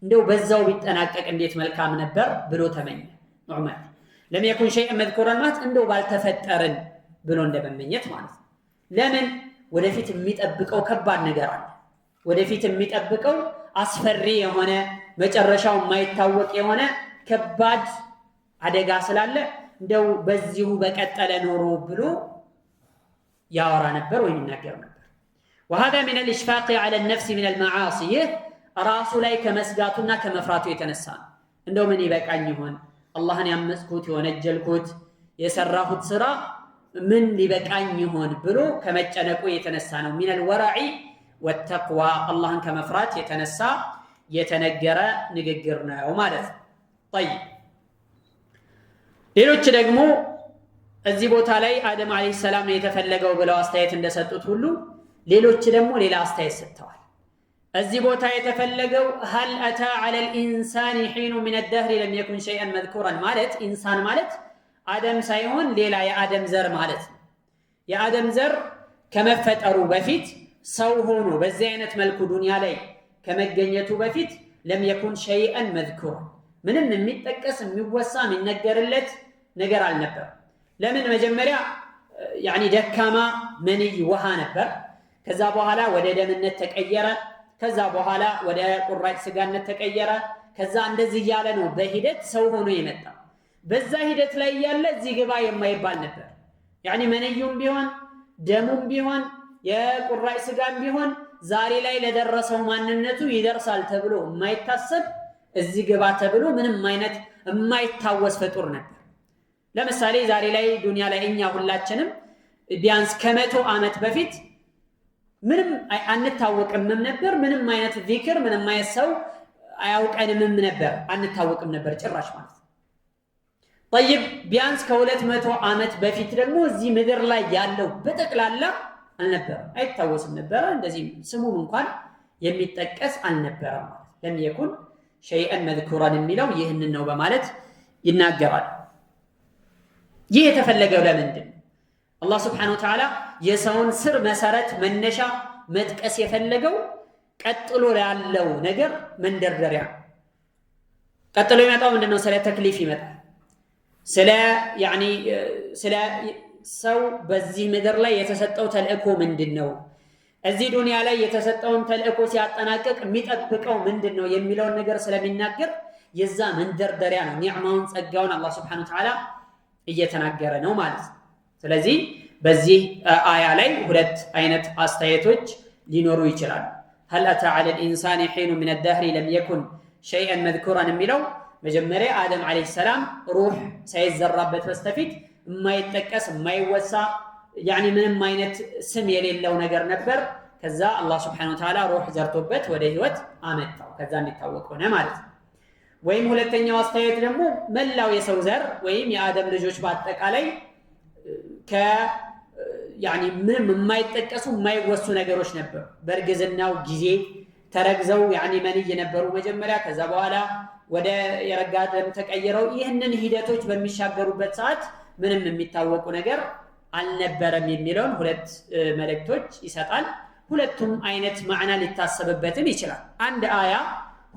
እንደው በዛው ቢጠናቀቅ እንዴት መልካም ነበር ብሎ ተመኘ ዑመር። لم يكن شيئا مذكورا ማለት እንደው ባልተፈጠርን ብሎ እንደመመኘት ማለት ነው። ለምን ወደፊት የሚጠብቀው ከባድ ነገር አለ። ወደፊት የሚጠብቀው አስፈሪ የሆነ መጨረሻው የማይታወቅ የሆነ ከባድ አደጋ ስላለ እንደው በዚሁ በቀጠለ ኖሮ ብሎ ያወራ ነበር ወይ ይናገር ነበር። وهذا من الإشفاق على النفس من المعاصي ራሱ ላይ ከመስጋቱና ከመፍራቱ የተነሳ እንደው ምን ይበቃኝ ይሆን አላህን ያመጽኩት የወነጀልኩት የሰራሁት ስራ ምን ሊበቃኝ ይሆን ብሎ ከመጨነቁ የተነሳ ነው من الورع والتقوى አላህን ከመፍራት የተነሳ የተነገረ ንግግር ነው ማለት ነው طيب ሌሎች ደግሞ እዚህ ቦታ ላይ አደም አለይሂ ሰላም የተፈለገው ብለው አስተያየት እንደሰጡት ሁሉ ሌሎች ደግሞ ሌላ አስተያየት ሰጥተዋል እዚህ ቦታ የተፈለገው هل اتى على الانسان حين من الدهر لم يكن شيئا مذكورا ማለት ኢንሳን ማለት አደም ሳይሆን ሌላ የአደም ዘር ማለት ነው የአደም ዘር ከመፈጠሩ በፊት ሰው ሆኖ በዚህ አይነት መልኩ ዱንያ ላይ ከመገኘቱ በፊት لم يكن شيئا مذكورا ምንም የሚጠቀስ የሚወሳ የሚነገርለት ነገር አልነበረም ለምን መጀመሪያ يعني ደካማ መንይ ውሃ ነበር ከዛ በኋላ ወደ ደምነት ተቀየረ ከዛ በኋላ ወደ ቁራጭ ስጋነት ተቀየረ ከዛ እንደዚህ ያለ ነው በሂደት ሰው ሆኖ የመጣ በዛ ሂደት ላይ ያለ እዚህ ግባ የማይባል ነበር يعني መንዩም ቢሆን ደሙም ቢሆን የቁራጭ ስጋም ቢሆን ዛሬ ላይ ለደረሰው ማንነቱ ይደርሳል ተብሎ የማይታሰብ እዚህ ግባ ተብሎ ምንም አይነት የማይታወስ ፍጡር ነበር ለምሳሌ ዛሬ ላይ ዱንያ ላይ እኛ ሁላችንም ቢያንስ ከመቶ ዓመት በፊት ምንም አንታወቅም ነበር ምንም አይነት ዚክር ምንም አይነት ሰው አያውቀንም ነበር አንታወቅም ነበር ጭራሽ ማለት طيب ቢያንስ ከ200 ዓመት በፊት ደግሞ እዚህ ምድር ላይ ያለው በጠቅላላ አልነበር አይታወስም ነበር እንደዚህ ስሙም እንኳን የሚጠቀስ አልነበረም ማለት ለም يكن شيئا مذكورا የሚለው ይህንን ነው በማለት ይናገራል ይህ የተፈለገው ለምንድን አላህ Subhanahu Wa Ta'ala የሰውን ስር መሰረት መነሻ መጥቀስ የፈለገው ቀጥሎ ያለው ነገር መንደርደሪያ ቀጥሎ የሚመጣው ምንድነው ስለ ተክሊፍ ይመጣል ስለ يعني ስለ ሰው በዚህ ምድር ላይ የተሰጠው ተልእኮ ምንድነው እዚህ ዱንያ ላይ የተሰጠውን ተልእኮ ሲያጠናቅቅ የሚጠብቀው ምንድነው የሚለውን ነገር ስለሚናገር የዛ መንደርደሪያ ነው ኒዕማውን ጸጋውን አላህ Subhanahu Wa Ta'ala እየተናገረ ነው ማለት ነው ስለዚህ በዚህ አያ ላይ ሁለት አይነት አስተያየቶች ሊኖሩ ይችላል هل اتى على الانسان حين من الدهر لم يكن شيئا مذكورا የሚለው መጀመሪያ አደም አለይሂ ሰላም ሩህ ሳይዘራበት በስተፊት የማይጠቀስ የማይወሳ يعني ምንም አይነት ስም የሌለው ነገር ነበር ከዛ አላህ Subhanahu Wa Ta'ala ሩህ ዘርቶበት ወደ ህይወት አመጣው ከዛ እንዲታወቅ ሆነ ማለት ነው ወይም ሁለተኛው አስተያየት ደግሞ መላው የሰው ዘር ወይም የአደም ልጆች በአጠቃላይ يعني ምንም የማይጠቀሱ የማይወሱ ነገሮች ነበሩ በርግዝናው ጊዜ ተረግዘው يعني መንይ ነበሩ መጀመሪያ ከዛ በኋላ ወደ የረጋ ደም ተቀየረው ይህንን ሂደቶች በሚሻገሩበት ሰዓት ምንም የሚታወቁ ነገር አልነበረም የሚለውን ሁለት መልእክቶች ይሰጣል ሁለቱም አይነት ማዕና ሊታሰብበትም ይችላል አንድ አያ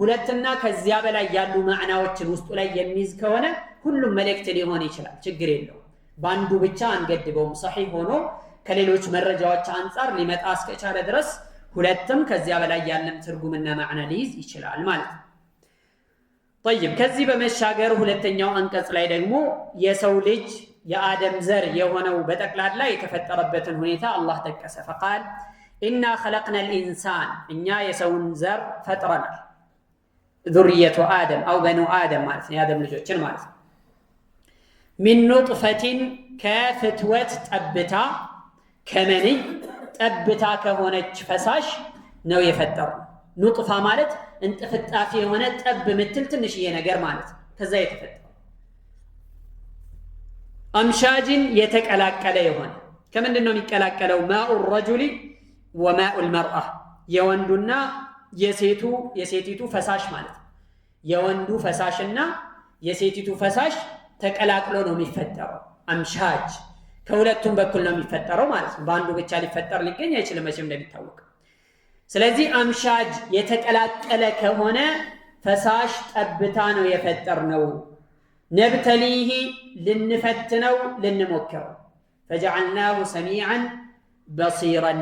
ሁለትና ከዚያ በላይ ያሉ ማዕናዎችን ውስጡ ላይ የሚይዝ ከሆነ ሁሉም መልእክት ሊሆን ይችላል ችግር የለውም ባንዱ ብቻ አንገድበውም صحيح ሆኖ ከሌሎች መረጃዎች አንፃር ሊመጣ እስከቻለ ድረስ ሁለቱም ከዚያ በላይ ያለም ትርጉምና ማዕና ሊይዝ ይችላል ማለት ነው طيب ከዚህ በመሻገር ሁለተኛው አንቀጽ ላይ ደግሞ የሰው ልጅ የአደም ዘር የሆነው በጠቅላላ የተፈጠረበትን ሁኔታ አላህ ጠቀሰ فقال إنا خلقنا الإنسان እኛ የሰውን ዘር ፈጥረናል ذرية آدم أو بنو آدم ማለት ነው የአደም ልጆችን ማለት ነው من نطفة كفتوة ጠብታ ከመንይ ጠብታ ከሆነች ፈሳሽ ነው የፈጠረው ኑጥፋ ማለት እንጥፍጣፊ የሆነ ጠብ ምትል ትንሽዬ ነገር ማለት ከዛ የተፈጠረው አምሻጅን የተቀላቀለ የሆነ ከምንድነው የሚቀላቀለው ማኡ الرجل وماء المرأة የወንዱና የሴቲቱ ፈሳሽ ማለት የወንዱ ፈሳሽና የሴቲቱ ፈሳሽ ተቀላቅሎ ነው የሚፈጠረው አምሻጅ ከሁለቱም በኩል ነው የሚፈጠረው ማለት ነው በአንዱ ብቻ ሊፈጠር ሊገኝ አይችልም መቼም እንደሚታወቅ ስለዚህ አምሻጅ የተቀላቀለ ከሆነ ፈሳሽ ጠብታ ነው የፈጠርነው ነብተሊሂ ልንፈትነው ልንሞክረው فجعلناه سميعا بصيرا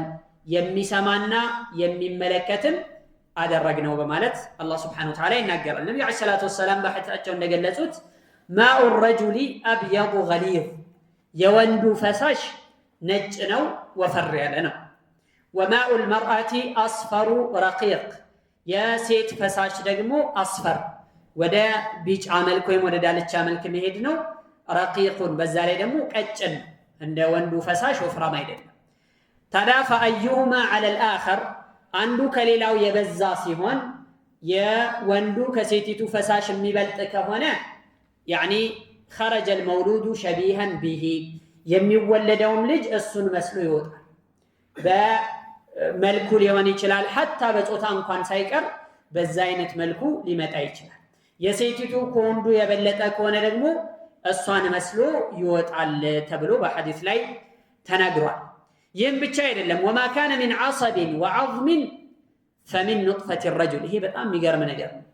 የሚሰማና የሚመለከትም አደረግነው በማለት አላህ Subhanahu Wa Ta'ala ይናገራል ነብዩ አለይሂ ሰላቱ ወሰለም በሐዲሳቸው እንደገለጹት ማኡ الرجل ابيض غليظ የወንዱ ፈሳሽ ነጭ ነው ወፈር ያለ ነው وماء المرأة أصفر رقيق يا سيت فساش دقمو أصفر ودا بيج عمل كويم ودا دالتش عمل كمهدنو رقيق بزالي دمو كأجن عند وندو فساش وفرا ما يدن تدافع أيهما على الآخر عندو كليلاو يبزاسي هون يا وندو كسيتيتو فساش ميبلتك هنا يعني خرج المولود شبيها به يميولدهم لج السن مسلو يوطا بملكو ليوان يچلال حتى بጾታ እንኳን ሳይቀር በዛ አይነት መልኩ ሊመጣ ይችላል የሴቲቱ ከወንዱ የበለጠ ከሆነ ደግሞ እሷን መስሎ ይወጣል ተብሎ በሐዲስ ላይ ተነግሯል ይህም ብቻ አይደለም وما كان من عصب وعظم فمن نطفة الرجل ይሄ በጣም የሚገርም ነገር ነው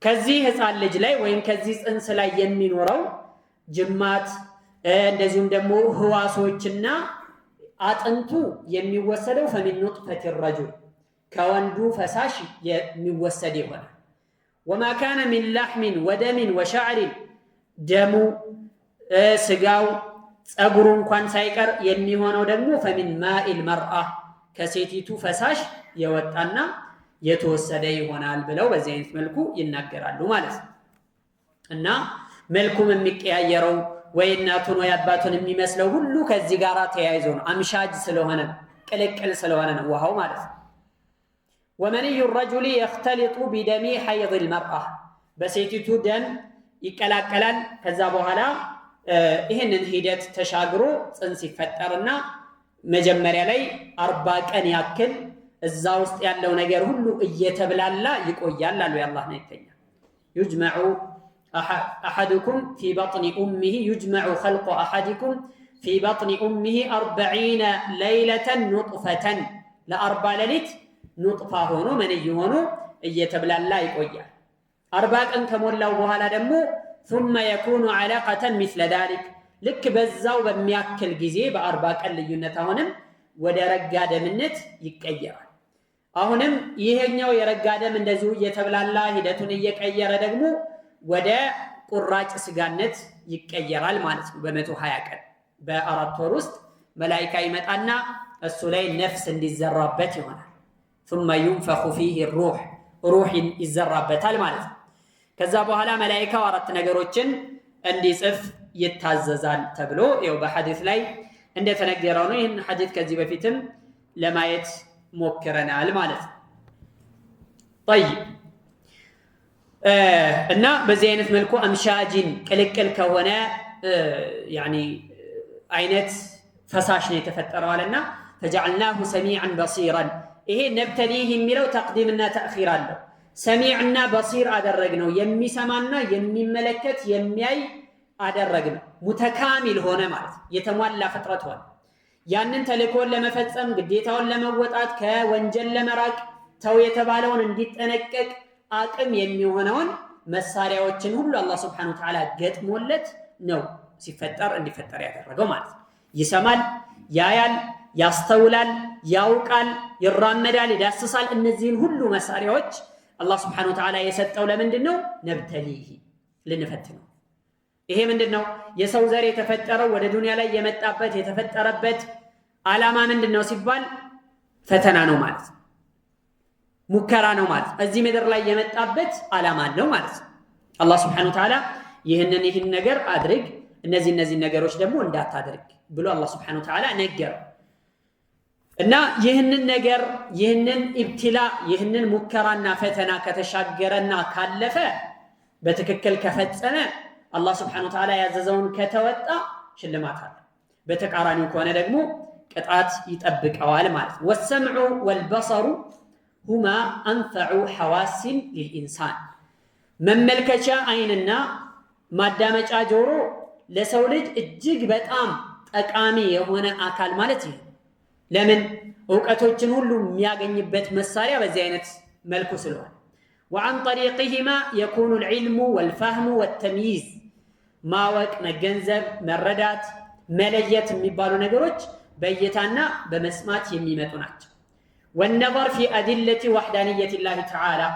ከዚህ ህፃን ልጅ ላይ ወይም ከዚህ ጽንስ ላይ የሚኖረው ጅማት እንደዚሁም ደግሞ ህዋሶችና አጥንቱ የሚወሰደው فمن نطفة الرجل ከወንዱ ፈሳሽ የሚወሰድ ይሆናል وما كان من لحم ودم وشعر ደሙ ስጋው ጸጉሩ እንኳን ሳይቀር የሚሆነው ደግሞ فمن ماء المرأة ከሴቲቱ ፈሳሽ የወጣና የተወሰደ ይሆናል ብለው በዚህ አይነት መልኩ ይናገራሉ ማለት ነው እና መልኩም የሚቀያየረው ወይ እናቱን ወይ አባቱን የሚመስለው ሁሉ ከዚህ ጋራ ተያይዞ ነው አምሻጅ ስለሆነ ቅልቅል ስለሆነ ነው ውሃው ማለት ነው ومني الرجل يختلط بدم حيض المرأة በሴቲቱ ደም ይቀላቀላል ከዛ በኋላ ይሄንን ሂደት ተሻግሮ ጽንስ ይፈጠርና መጀመሪያ ላይ 40 ቀን ያክል እዛ ውስጥ ያለው ነገር ሁሉ እየተብላላ ይቆያል አሉ ያላህ ነይተኛ يجمع أحدكم في بطن أمه يجمع خلق أحدكم في بطن أمه 40 ليلة نطفة لأربع ليلة نطفة هونو من يهونو እየተብላላ ይቆያል 40 ቀን ከሞላው በኋላ ደግሞ ثم يكون علاقة مثل ذلك ልክ በዛው በሚያክል ጊዜ በ40 ቀን ልዩነት አሁንም ወደ ረጋ ደምነት ይቀየራል አሁንም ይሄኛው የረጋ ደም እንደዚሁ እየተብላላ ሂደቱን እየቀየረ ደግሞ ወደ ቁራጭ ስጋነት ይቀየራል ማለት ነው በ120 ቀን በ4 ወር ውስጥ መላእክት ይመጣና እሱ ላይ ነፍስ እንዲዘራበት ይሆናል ثم ينفخ فيه الروح روح ይዘራበታል ማለት ነው ከዛ በኋላ መላእክት አራት ነገሮችን እንዲጽፍ ይታዘዛል ተብሎ ያው በሐዲስ ላይ እንደተነገረው ነው ይሄን ሐዲስ ከዚህ በፊትም ለማየት ሞክረናል ማለት ነው طيب እና በዚህ አይነት መልኩ አምሻጂን ቅልቅል ከሆነ يعني አይነት ፈሳሽ ነው የተፈጠረው አለና فجعلناه سميعا بصيرا ይሄ ነብተሊህ የሚለው ተቅዲምና ተአኺር አለው ሰሚዕና በሲር አደረግነው የሚሰማና የሚመለከት የሚያይ አደረግነው ሙተካሚል ሆነ ማለት የተሟላ ፍጥረት ሆነ ያንን ተልእኮን ለመፈጸም ግዴታውን ለመወጣት ከወንጀል ለመራቅ ተው የተባለውን እንዲጠነቀቅ አቅም የሚሆነውን መሳሪያዎችን ሁሉ አላህ Subhanahu Wa Ta'ala ገጥሞለት ነው ሲፈጠር እንዲፈጠር ያደረገው ማለት ይሰማል ያያል ያስተውላል ያውቃል ይራመዳል ይዳስሳል እነዚህን ሁሉ መሳሪያዎች አላህ Subhanahu Wa Ta'ala የሰጠው ለምንድነው ነብተሊህ ለነፈትነው ይሄ ምንድነው የሰው ዘር የተፈጠረው ወደ ዱንያ ላይ የመጣበት የተፈጠረበት ዓላማ ምንድነው ሲባል ፈተና ነው ማለት ሙከራ ነው ማለት እዚህ ምድር ላይ የመጣበት ዓላማ ነው ማለት አላህ Subhanahu Wa Ta'ala ይህን ነገር አድርግ እነዚህ ነገሮች ደግሞ እንዳታደርግ ብሎ አላህ Subhanahu Wa Ta'ala ነገረ እና ይህንን ነገር ይህንን ኢብቲላ ይህንን ሙከራና ፈተና ከተሻገረና ካለፈ በትክክል ከፈጸመ አላህ Subhanahu Wa Ta'ala ያዘዘውን ከተወጣ ሽልማት አለ በተቃራኒው ከሆነ ደግሞ ቅጣት ይጠብቀዋል ማለት ወሰምዑ ወልበሰሩ هما انفع حواس للانسان መመልከቻ አይንና ማዳመጫ ጆሮ ለሰው ልጅ እጅግ በጣም ጠቃሚ የሆነ አካል ማለት ይሄ ለምን ዕውቀቶችን ሁሉ የሚያገኝበት መሳሪያ በዚህ አይነት መልኩ ስለሆነ وعن طريقهما يكون العلم والفهم والتمييز ማወቅ መገንዘብ መረዳት መለየት የሚባሉ ነገሮች በእይታና በመስማት የሚመጡ ናቸው والنظر في أدلة وحدانية الله تعالى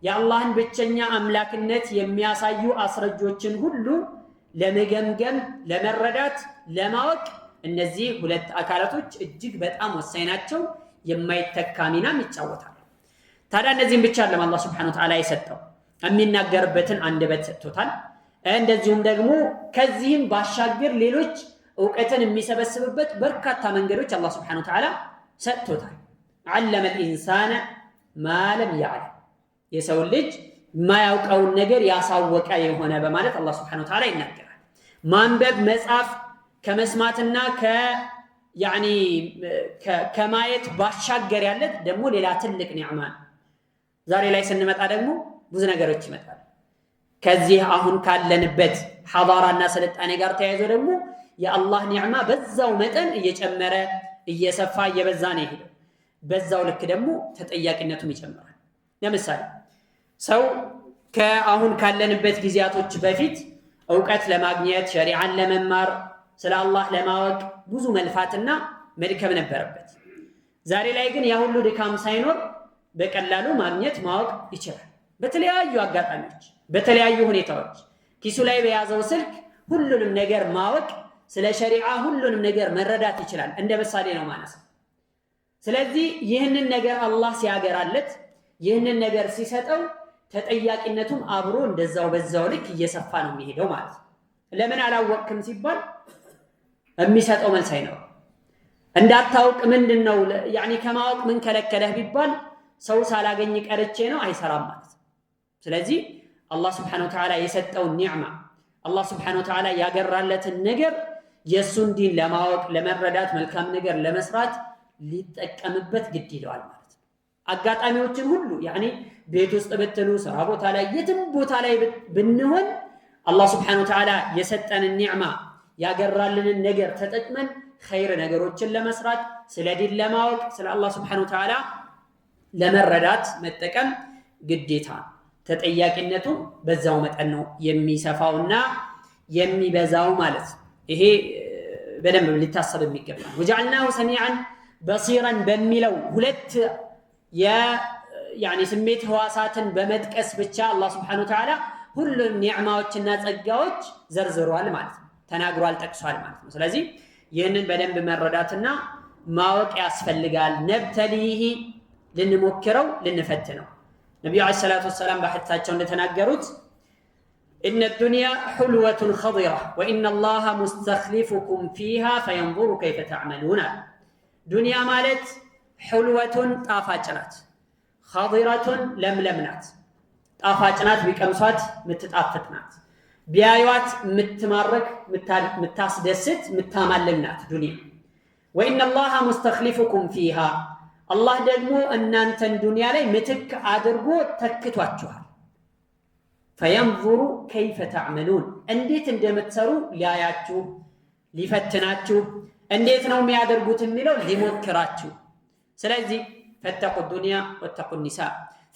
يا الله بتشنيا أملاكنت يمياسايو أسرجوچن ሁሉ ለመገምገም ለመረዳት ለማወቅ እነዚህ ሁለት አካላቶች እጅግ በጣም ወሳኝ ናቸው የማይተካ ሚናም ይጫወታሉ። ታዲያ እነዚህም ብቻ አይደለም አላህ ሱብሓነሁ ወተዓላ የሰጠው የሚናገርበትን አንደበት ሰጥቶታል። እንደዚሁም ደግሞ ከዚህም ባሻገር ሌሎች እውቀትን የሚሰበስብበት በርካታ መንገዶች አላህ ሱብሓነሁ ወተዓላ ሰጥቶታል። ዓለመ ልኢንሳነ ማ ለም ያዕለም የሰው ልጅ የማያውቀውን ነገር ያሳወቀ የሆነ በማለት አላህ ሱብሓነሁ ወተዓላ ይናገራል። ማንበብ መጻፍ ከመስማትና ከማየት ባሻገር ያለ ደግሞ ሌላ ትልቅ ኒዕማ ነው። ዛሬ ላይ ስንመጣ ደግሞ ብዙ ነገሮች ይመጣሉ። ከዚህ አሁን ካለንበት ሐዳራና ስልጣኔ ጋር ተያይዞ ደግሞ የአላህ ኒዕማ በዛው መጠን እየጨመረ እየሰፋ እየበዛ ነው የሄደው። በዛው ልክ ደግሞ ተጠያቂነቱም ይጨምራል። ለምሳሌ ሰው ከአሁን ካለንበት ጊዜያቶች በፊት እውቀት ለማግኘት ሸሪዓን ለመማር ስለ አላህ ለማወቅ ብዙ መልፋትና መድከም ነበረበት። ዛሬ ላይ ግን ያ ሁሉ ድካም ሳይኖር በቀላሉ ማግኘት ማወቅ ይችላል። በተለያዩ አጋጣሚዎች በተለያዩ ሁኔታዎች ኪሱ ላይ በያዘው ስልክ ሁሉንም ነገር ማወቅ ስለ ሸሪዓ ሁሉንም ነገር መረዳት ይችላል። እንደ ምሳሌ ነው ማለት ነው። ስለዚህ ይህንን ነገር አላህ ሲያገራለት ይህንን ነገር ሲሰጠው ተጠያቂነቱም አብሮ እንደዛው በዛው ልክ እየሰፋ ነው የሚሄደው ማለት ነው። ለምን አላወቅክም ሲባል የሚሰጠው መልስ አይኖርም። እንዳታውቅ ምንድነው ከማወቅ ምን ከለከለህ ቢባል ሰው ሳላገኝ ቀርቼ ነው አይሰራም ማለት ነው። ስለዚህ አላህ Subhanahu Wa Ta'ala የሰጠውን ኒዕማ አላህ Subhanahu Wa Ta'ala ያገራለትን ነገር የሱን ዲን ለማወቅ ለመረዳት መልካም ነገር ለመስራት ሊጠቀምበት ግድ ይለዋል ማለት ነው። አጋጣሚዎችን ሁሉ ቤት ውስጥ ብትሉ ስራ ቦታ ላይ የትም ቦታ ላይ ብንሆን አላህ Subhanahu Wa Ta'ala የሰጠንን ኒዕማ ያገራልንን ነገር ተጠቅመን ኸይር ነገሮችን ለመስራት ስለ ዲን ለማወቅ ስለ አላህ Subhanahu Wa Ta'ala ለመረዳት መጠቀም ግዴታ። ተጠያቂነቱ በዛው መጠን ነው የሚሰፋውና የሚበዛው ማለት ይሄ በደንብ ሊታሰብ የሚገባ ነው። ወጀዐልናሁ ሰሚዐን በሲራን በሚለው ሁለት ስሜት ህዋሳትን በመጥቀስ ብቻ አላህ Subhanahu Wa Ta'ala ሁሉም ኒዕማዎችና ጸጋዎች ዘርዝሯል ማለት ነው፣ ተናግሯል፣ ጠቅሷል ማለት ነው። ስለዚህ ይህንን በደንብ መረዳትና ማወቅ ያስፈልጋል። ነብተሊሂ ልንሞክረው ልንፈትነው። ነብዩ አለይሂ ሰላቱ ወሰላም በሐዲሳቸው እንደተናገሩት ኢነ ዱንያ ሁልወቱን ኸዲራ ወኢነ አላህ ሙስተኽሊፉኩም ፊሃ ፈየንዙሩ ከይፈ ተዕመሉን። ዱንያ ማለት ሁልወቱን ጣፋጭ ናት፣ ኸዲረቱን ለምለም ናት። ጣፋጭ ናት ቢቀምሷት ምትጣፍጥ ናት፣ ቢያዩዋት ምትማርክ ምታስደስት ምታማልል ናት ዱንያ። ወኢነ አላህ ሙስተኽሊፉኩም ፊሃ አላህ ደግሞ እናንተን ዱንያ ላይ ምትክ አድርጎ ተክቷችኋል። ፈየንዙሩ ከይፈ ተዕመሉን እንዴት እንደምትሰሩ ሊያያችሁ ሊፈትናችሁ፣ እንዴት ነው የሚያደርጉት የሚለው ሊሞክራችሁ። ስለዚህ ፈተቁ ዱንያ ወተቁ ኒሳ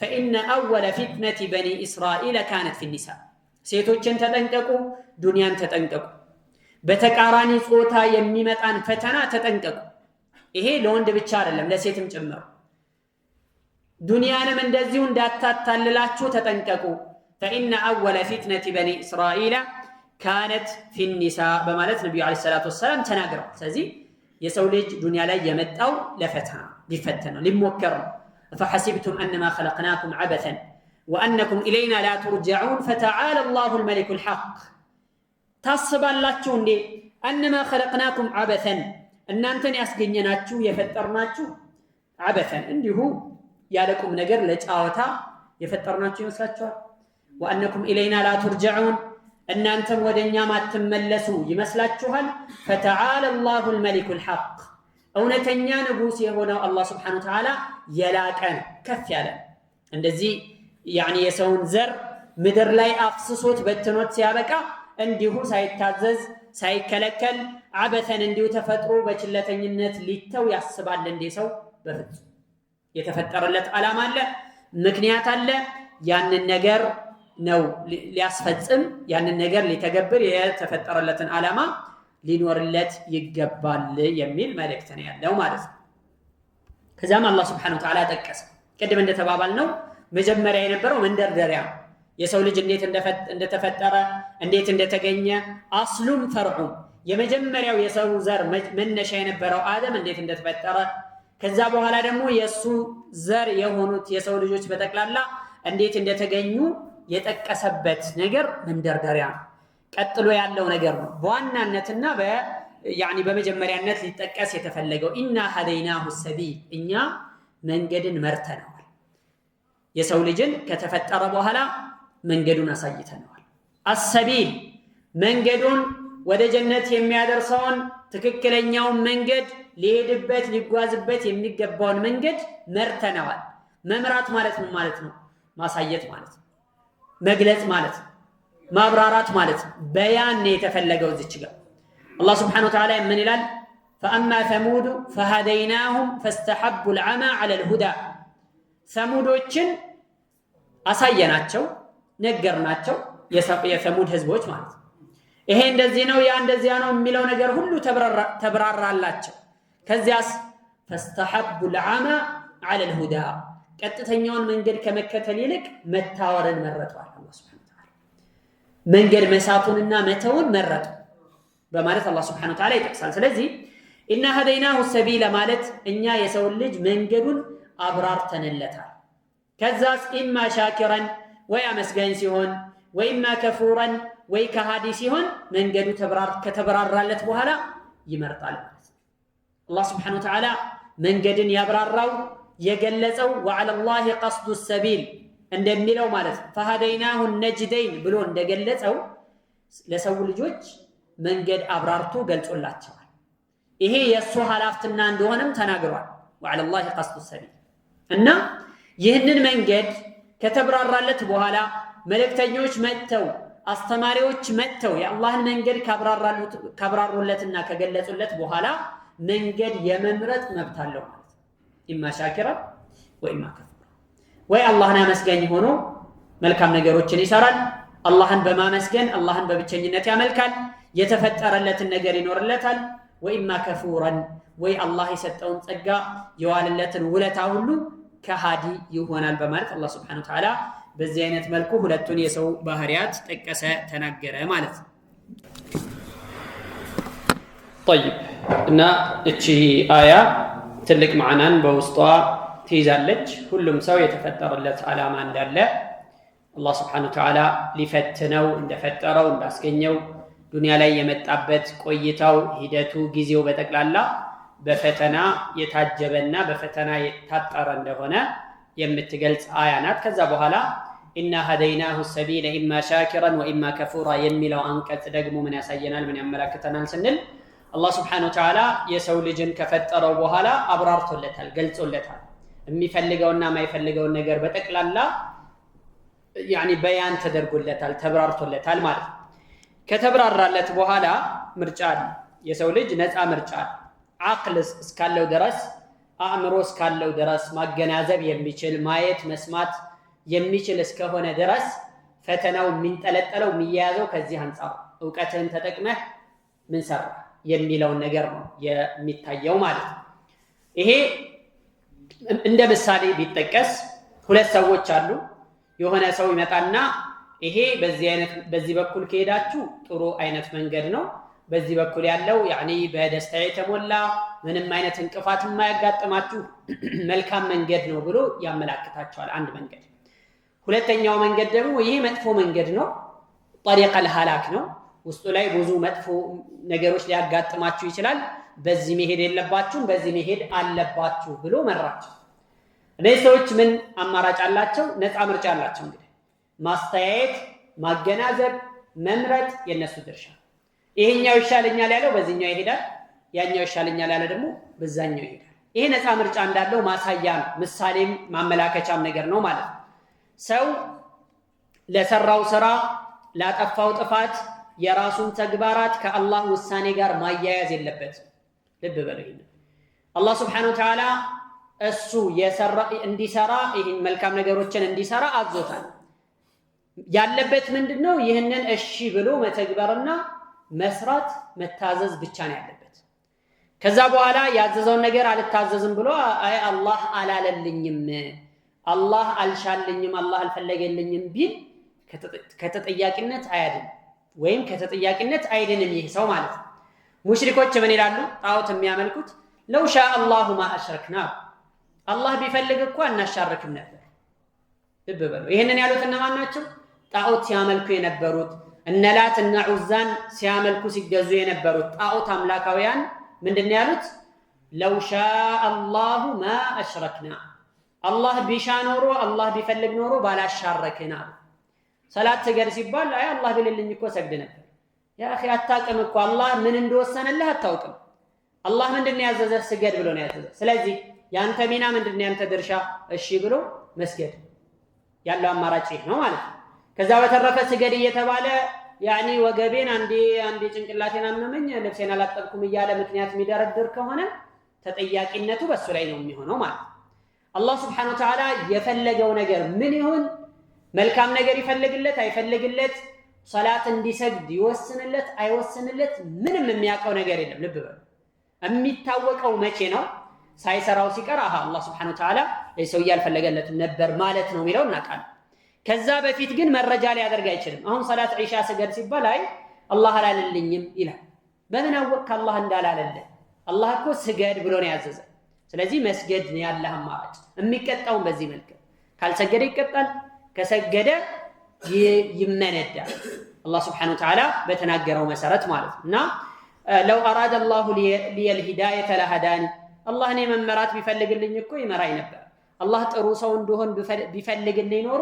ፈኢነ አወለ ፊትነቲ በኒ እስራኤል ካነት ፊ ኒሳ። ሴቶችን ተጠንቀቁ፣ ዱንያን ተጠንቀቁ። በተቃራኒ ጾታ የሚመጣን ፈተና ተጠንቀቁ። ይሄ ለወንድ ብቻ አይደለም ለሴትም ጭምር። ዱንያንም እንደዚሁ እንዳታታልላችሁ ተጠንቀቁ። ፈኢነ አወለ ፊትነቲ በኒ እስራኤል ካነት ፊ ኒሳ በማለት ነብዩ አለይሂ ሰላቱ ወሰላም ተናግረዋል። ስለዚህ የሰው ልጅ ዱንያ ላይ የመጣው ለፈተና ሊፈተን ነው ሊሞከር ነው። ፈሐሲብቱም አነማ ኸለቅናኩም ዐበተን ወአነኩም ኢለይና ላ ቱርጀዑን ፈተዓላ አላሁል መሊኩል ሐቅ። ታስባላችሁ እንዴ አነማ ኸለቅናኩም ዐበተን እናንተን ያስገኘናችሁ የፈጠርናችሁ ዐበተን እንዲሁ ያለቁም ነገር ለጫወታ የፈጠርናችሁ ይመስላችኋል? ወአነኩም ኢለይና ላ ቱርጀዑን እናንተም ወደኛ ማትመለሱ ይመስላችኋል? ፈተዓላ አላሁል መሊኩል ሐቅ እውነተኛ ንጉስ የሆነው አላህ Subhanahu Wa Ta'ala የላቀ ከፍ ያለ እንደዚህ የሰውን ዘር ምድር ላይ አፍስሶት በትኖት ሲያበቃ እንዲሁ ሳይታዘዝ ሳይከለከል ዐበተን እንዲሁ ተፈጥሮ በችለተኝነት ሊተው ያስባል እንዴ ሰው? በፍጹም የተፈጠረለት ዓላማ አለ፣ ምክንያት አለ። ያንን ነገር ነው ሊያስፈጽም ያንን ነገር ሊተገብር የተፈጠረለትን ዓላማ ሊኖርለት ይገባል የሚል መልእክት ነው ያለው ማለት ነው። ከዛም አላህ Subhanahu Wa Ta'ala ጠቀሰ። ቅድም እንደተባባልነው መጀመሪያ የነበረው መንደርደሪያ የሰው ልጅ እንዴት እንደተፈጠረ እንዴት እንደተገኘ አስሉም ፈርዑም የመጀመሪያው የሰው ዘር መነሻ የነበረው አደም እንዴት እንደተፈጠረ ከዛ በኋላ ደግሞ የሱ ዘር የሆኑት የሰው ልጆች በጠቅላላ እንዴት እንደተገኙ የጠቀሰበት ነገር መንደርደሪያ ነው። ቀጥሎ ያለው ነገር ነው በዋናነትና በመጀመሪያነት ሊጠቀስ የተፈለገው ኢና ሀደይናሁ ሰቢል እኛ መንገድን መርተነዋል። የሰው ልጅን ከተፈጠረ በኋላ መንገዱን አሳይተነዋል። አሰቢል መንገዱን ወደ ጀነት የሚያደርሰውን ትክክለኛውን መንገድ ሊሄድበት ሊጓዝበት የሚገባውን መንገድ መርተነዋል። መምራት ማለት ምን ማለት ነው? ማሳየት ማለት ነው። መግለጽ ማለት ነው። ማብራራት ማለት ነው። በያን የተፈለገው እዚች ጋር አላህ ስብሓነሁ ወተዓላ ምን ይላል? ፈአማ ሰሙድ ፈሀደይናሁም ፈስተሐቡ ልዓማ ዐለ ልሁዳ ሰሙዶችን አሳየናቸው፣ ነገርናቸው። የሰሙድ ህዝቦች ማለት ነው። ይሄ እንደዚህ ነው ያ እንደዚያ ነው የሚለው ነገር ሁሉ ተብራራላቸው። ከዚያስ ፈስተሐቡ ልዓማ ዐለ ልሁዳ ቀጥተኛውን መንገድ ከመከተል ይልቅ መታወርን መረጧል። አላህ ሱብሓነሁ ወተዓላ መንገድ መሳቱንና መተውን መረጡ በማለት አላህ ሱብሓነሁ ወተዓላ ይጠቅሳል። ስለዚህ ኢና ሀደይናሁ ሰቢለ ማለት እኛ የሰውን ልጅ መንገዱን አብራርተንለታል። ከዛስ ኢማ ሻኪረን ወይ አመስጋኝ ሲሆን ወኢማ ከፉረን ወይ ከሃዲ ሲሆን መንገዱ ከተብራራለት በኋላ ይመርጣል ማለት ነው። አላህ ሱብሓነሁ ወተዓላ መንገድን ያብራራው የገለጸው ወዐለላሂ ቀስዱ ሰቢል እንደሚለው ማለት ነው። ፈሀደይናሁ ነጅደይን ብሎ እንደገለጸው ለሰው ልጆች መንገድ አብራርቶ ገልጾላቸዋል። ይሄ የእሱ ኃላፊነት እንደሆነም ተናግሯል። ወዐለላሂ ቀስዱ ሰቢል እና ይህንን መንገድ ከተብራራለት በኋላ መልእክተኞች መጥተው አስተማሪዎች መጥተው የአላህን መንገድ ካብራሩለትና ከገለጹለት በኋላ መንገድ የመምረጥ መብት አለው ማለት ነው። ኢማ ሻኪራ ወኢማ ከፉራ ወይ አላህን አመስጋኝ ሆኖ መልካም ነገሮችን ይሰራል። አላህን በማመስገን አላህን በብቸኝነት ያመልካል። የተፈጠረለትን ነገር ይኖርለታል። ወኢማ ከፉራን ወይ አላህ የሰጠውን ጸጋ የዋለለትን ውለታ ሁሉ ከሃዲ ይሆናል በማለት አላህ ሱብሓነሁ ወተዓላ በዚህ አይነት መልኩ ሁለቱን የሰው ባህሪያት ጠቀሰ ተናገረ ማለት ነው። طيب እና እቺ አያ ትልቅ ማዕናን በውስጧ ትይዛለች። ሁሉም ሰው የተፈጠረለት ዓላማ እንዳለ አላህ ሱብሓነሁ ወተዓላ ሊፈትነው እንደፈጠረው እንዳስገኘው ዱንያ ላይ የመጣበት ቆይታው ሂደቱ ጊዜው በጠቅላላ በፈተና የታጀበና በፈተና የታጠረ እንደሆነ የምትገልጽ አያ ናት። ከዛ በኋላ ኢና ሀደይናሁ ሰቢለ ኢማ ሻኪረን ወኢማ ከፉራ የሚለው አንቀጽ ደግሞ ምን ያሳየናል? ምን ያመላክተናል ስንል አላህ ሱብሓነሁ ወተዓላ የሰው ልጅን ከፈጠረው በኋላ አብራርቶለታል፣ ገልጾለታል። የሚፈልገውና የማይፈልገውን ነገር በጠቅላላ በያን ተደርጎለታል፣ ተብራርቶለታል ማለት ነው። ከተብራራለት በኋላ ምርጫ አለ። የሰው ልጅ ነፃ ምርጫ አለ። አቅል እስካለው ድረስ አእምሮ እስካለው ድረስ ማገናዘብ የሚችል ማየት መስማት የሚችል እስከሆነ ድረስ ፈተናው የሚንጠለጠለው የሚያያዘው ከዚህ አንጻር እውቀትህን ተጠቅመህ ምን ሰራ የሚለውን ነገር ነው የሚታየው ማለት ነው። ይሄ እንደ ምሳሌ ቢጠቀስ ሁለት ሰዎች አሉ። የሆነ ሰው ይመጣና ይሄ በዚህ በኩል ከሄዳችሁ ጥሩ አይነት መንገድ ነው፣ በዚህ በኩል ያለው በደስታ የተሞላ ምንም አይነት እንቅፋት የማያጋጥማችሁ መልካም መንገድ ነው ብሎ ያመላክታቸዋል። አንድ መንገድ። ሁለተኛው መንገድ ደግሞ ይሄ መጥፎ መንገድ ነው፣ ጠሪቀል ሀላክ ነው፣ ውስጡ ላይ ብዙ መጥፎ ነገሮች ሊያጋጥማችሁ ይችላል፣ በዚህ መሄድ የለባችሁም፣ በዚህ መሄድ አለባችሁ ብሎ መራቸው። እነዚህ ሰዎች ምን አማራጭ አላቸው? ነፃ ምርጫ አላቸው። እንግዲህ ማስተያየት፣ ማገናዘብ፣ መምረጥ የነሱ ድርሻ። ይሄኛው ይሻለኛል ያለው በዚህኛው ይሄዳል፣ ያኛው ይሻለኛል ያለ ደግሞ በዛኛው ይሄዳል። ይሄ ነፃ ምርጫ እንዳለው ማሳያ ነው፣ ምሳሌም ማመላከቻም ነገር ነው ማለት ነው። ሰው ለሰራው ስራ ላጠፋው ጥፋት የራሱን ተግባራት ከአላህ ውሳኔ ጋር ማያያዝ የለበትም። ልብ በሉ። ይሄን አላህ ሱብሓነሁ ወተዓላ እሱ እንዲሰራ ይህን መልካም ነገሮችን እንዲሰራ አዞታል። ያለበት ምንድነው? ይህንን እሺ ብሎ መተግበርና መስራት መታዘዝ ብቻ ነው ያለበት። ከዛ በኋላ ያዘዘውን ነገር አልታዘዝም ብሎ አይ አላህ አላለልኝም፣ አላህ አልሻልኝም፣ አላህ አልፈለገልኝም ቢል ከተጠያቂነት አያድን ወይም ከተጠያቂነት አይድንም ይህ ሰው ማለት ነው። ሙሽሪኮች ምን ይላሉ? ጣዖት የሚያመልኩት ለው ሻአ አላሁ ማ አሽረክና አላህ ቢፈልግ እኮ አናሻርክም ነበር። ልብ በሉ። ይህንን ያሉት እነማን ናቸው? ጣዖት ሲያመልኩ የነበሩት እነ ላት እነ ዑዛን ሲያመልኩ ሲገዙ የነበሩት ጣዖት አምላካውያን ምንድን ነው ያሉት? ለው ሻአ አላሁ ማ አሽረክና አላህ ቢሻ ኖሮ አላህ ቢፈልግ ኖሮ ባላሻረክን አሉ። ሰላት ስገድ ሲባል አይ አላህ ቢልልኝ እኮ ሰግድ ነበር። ያ አኺ አታውቅም እኮ አላህ ምን እንደወሰነልህ አታውቅም። አላህ ምንድን ነው ያዘዘህ? ስገድ ብሎ ነው ያዘዘህ። ስለዚህ ያንተ ሚና ምንድን ነው? ያንተ ድርሻ እሺ ብሎ መስገድ ያለው አማራጭ ይህ ነው ማለት ነው። ከዛ በተረፈ ስገድ እየተባለ ያኒ ወገቤን አንዴ ጭንቅላቴን አመመኝ ልብሴን አላጠብኩም እያለ ምክንያት የሚደረድር ከሆነ ተጠያቂነቱ በሱ ላይ ነው የሚሆነው ማለት ነው። አላህ Subhanahu Wa Ta'ala የፈለገው ነገር ምን ይሁን፣ መልካም ነገር ይፈልግለት አይፈልግለት፣ ሰላት እንዲሰግድ ይወስንለት አይወስንለት፣ ምንም የሚያውቀው ነገር የለም። ልብ በሉ። የሚታወቀው መቼ ነው? ሳይሰራው ሲቀር አላህ Subhanahu Wa Ta'ala ለሰው ያልፈለገለት ነበር ማለት ነው የሚለው እናውቃለን። ከዛ በፊት ግን መረጃ ሊያደርግ አይችልም። አሁን ሰላት ዒሻ ስገድ ሲባል አይ አላህ አላለልኝም ይላል። በምን አወቅ አላህ እንዳላለልህ? አላህ እኮ ስገድ ብሎ ነው ያዘዘ። ስለዚህ መስገድ ነው ያለህ አማራጭ። የሚቀጣውን በዚህ መልክ ካልሰገደ ይቀጣል፣ ከሰገደ ይመነዳል። አላህ Subhanahu Wa Ta'ala በተናገረው መሰረት ማለት ነው። እና ለው አራደ አላሁ ሊየል ሂዳየተ ለሃዳኒ አላህ እኔ መመራት ቢፈልግልኝ እኮ ይመራኝ ነበር። አላህ ጥሩ ሰው እንደሆን ቢፈልግልኝ ኖሮ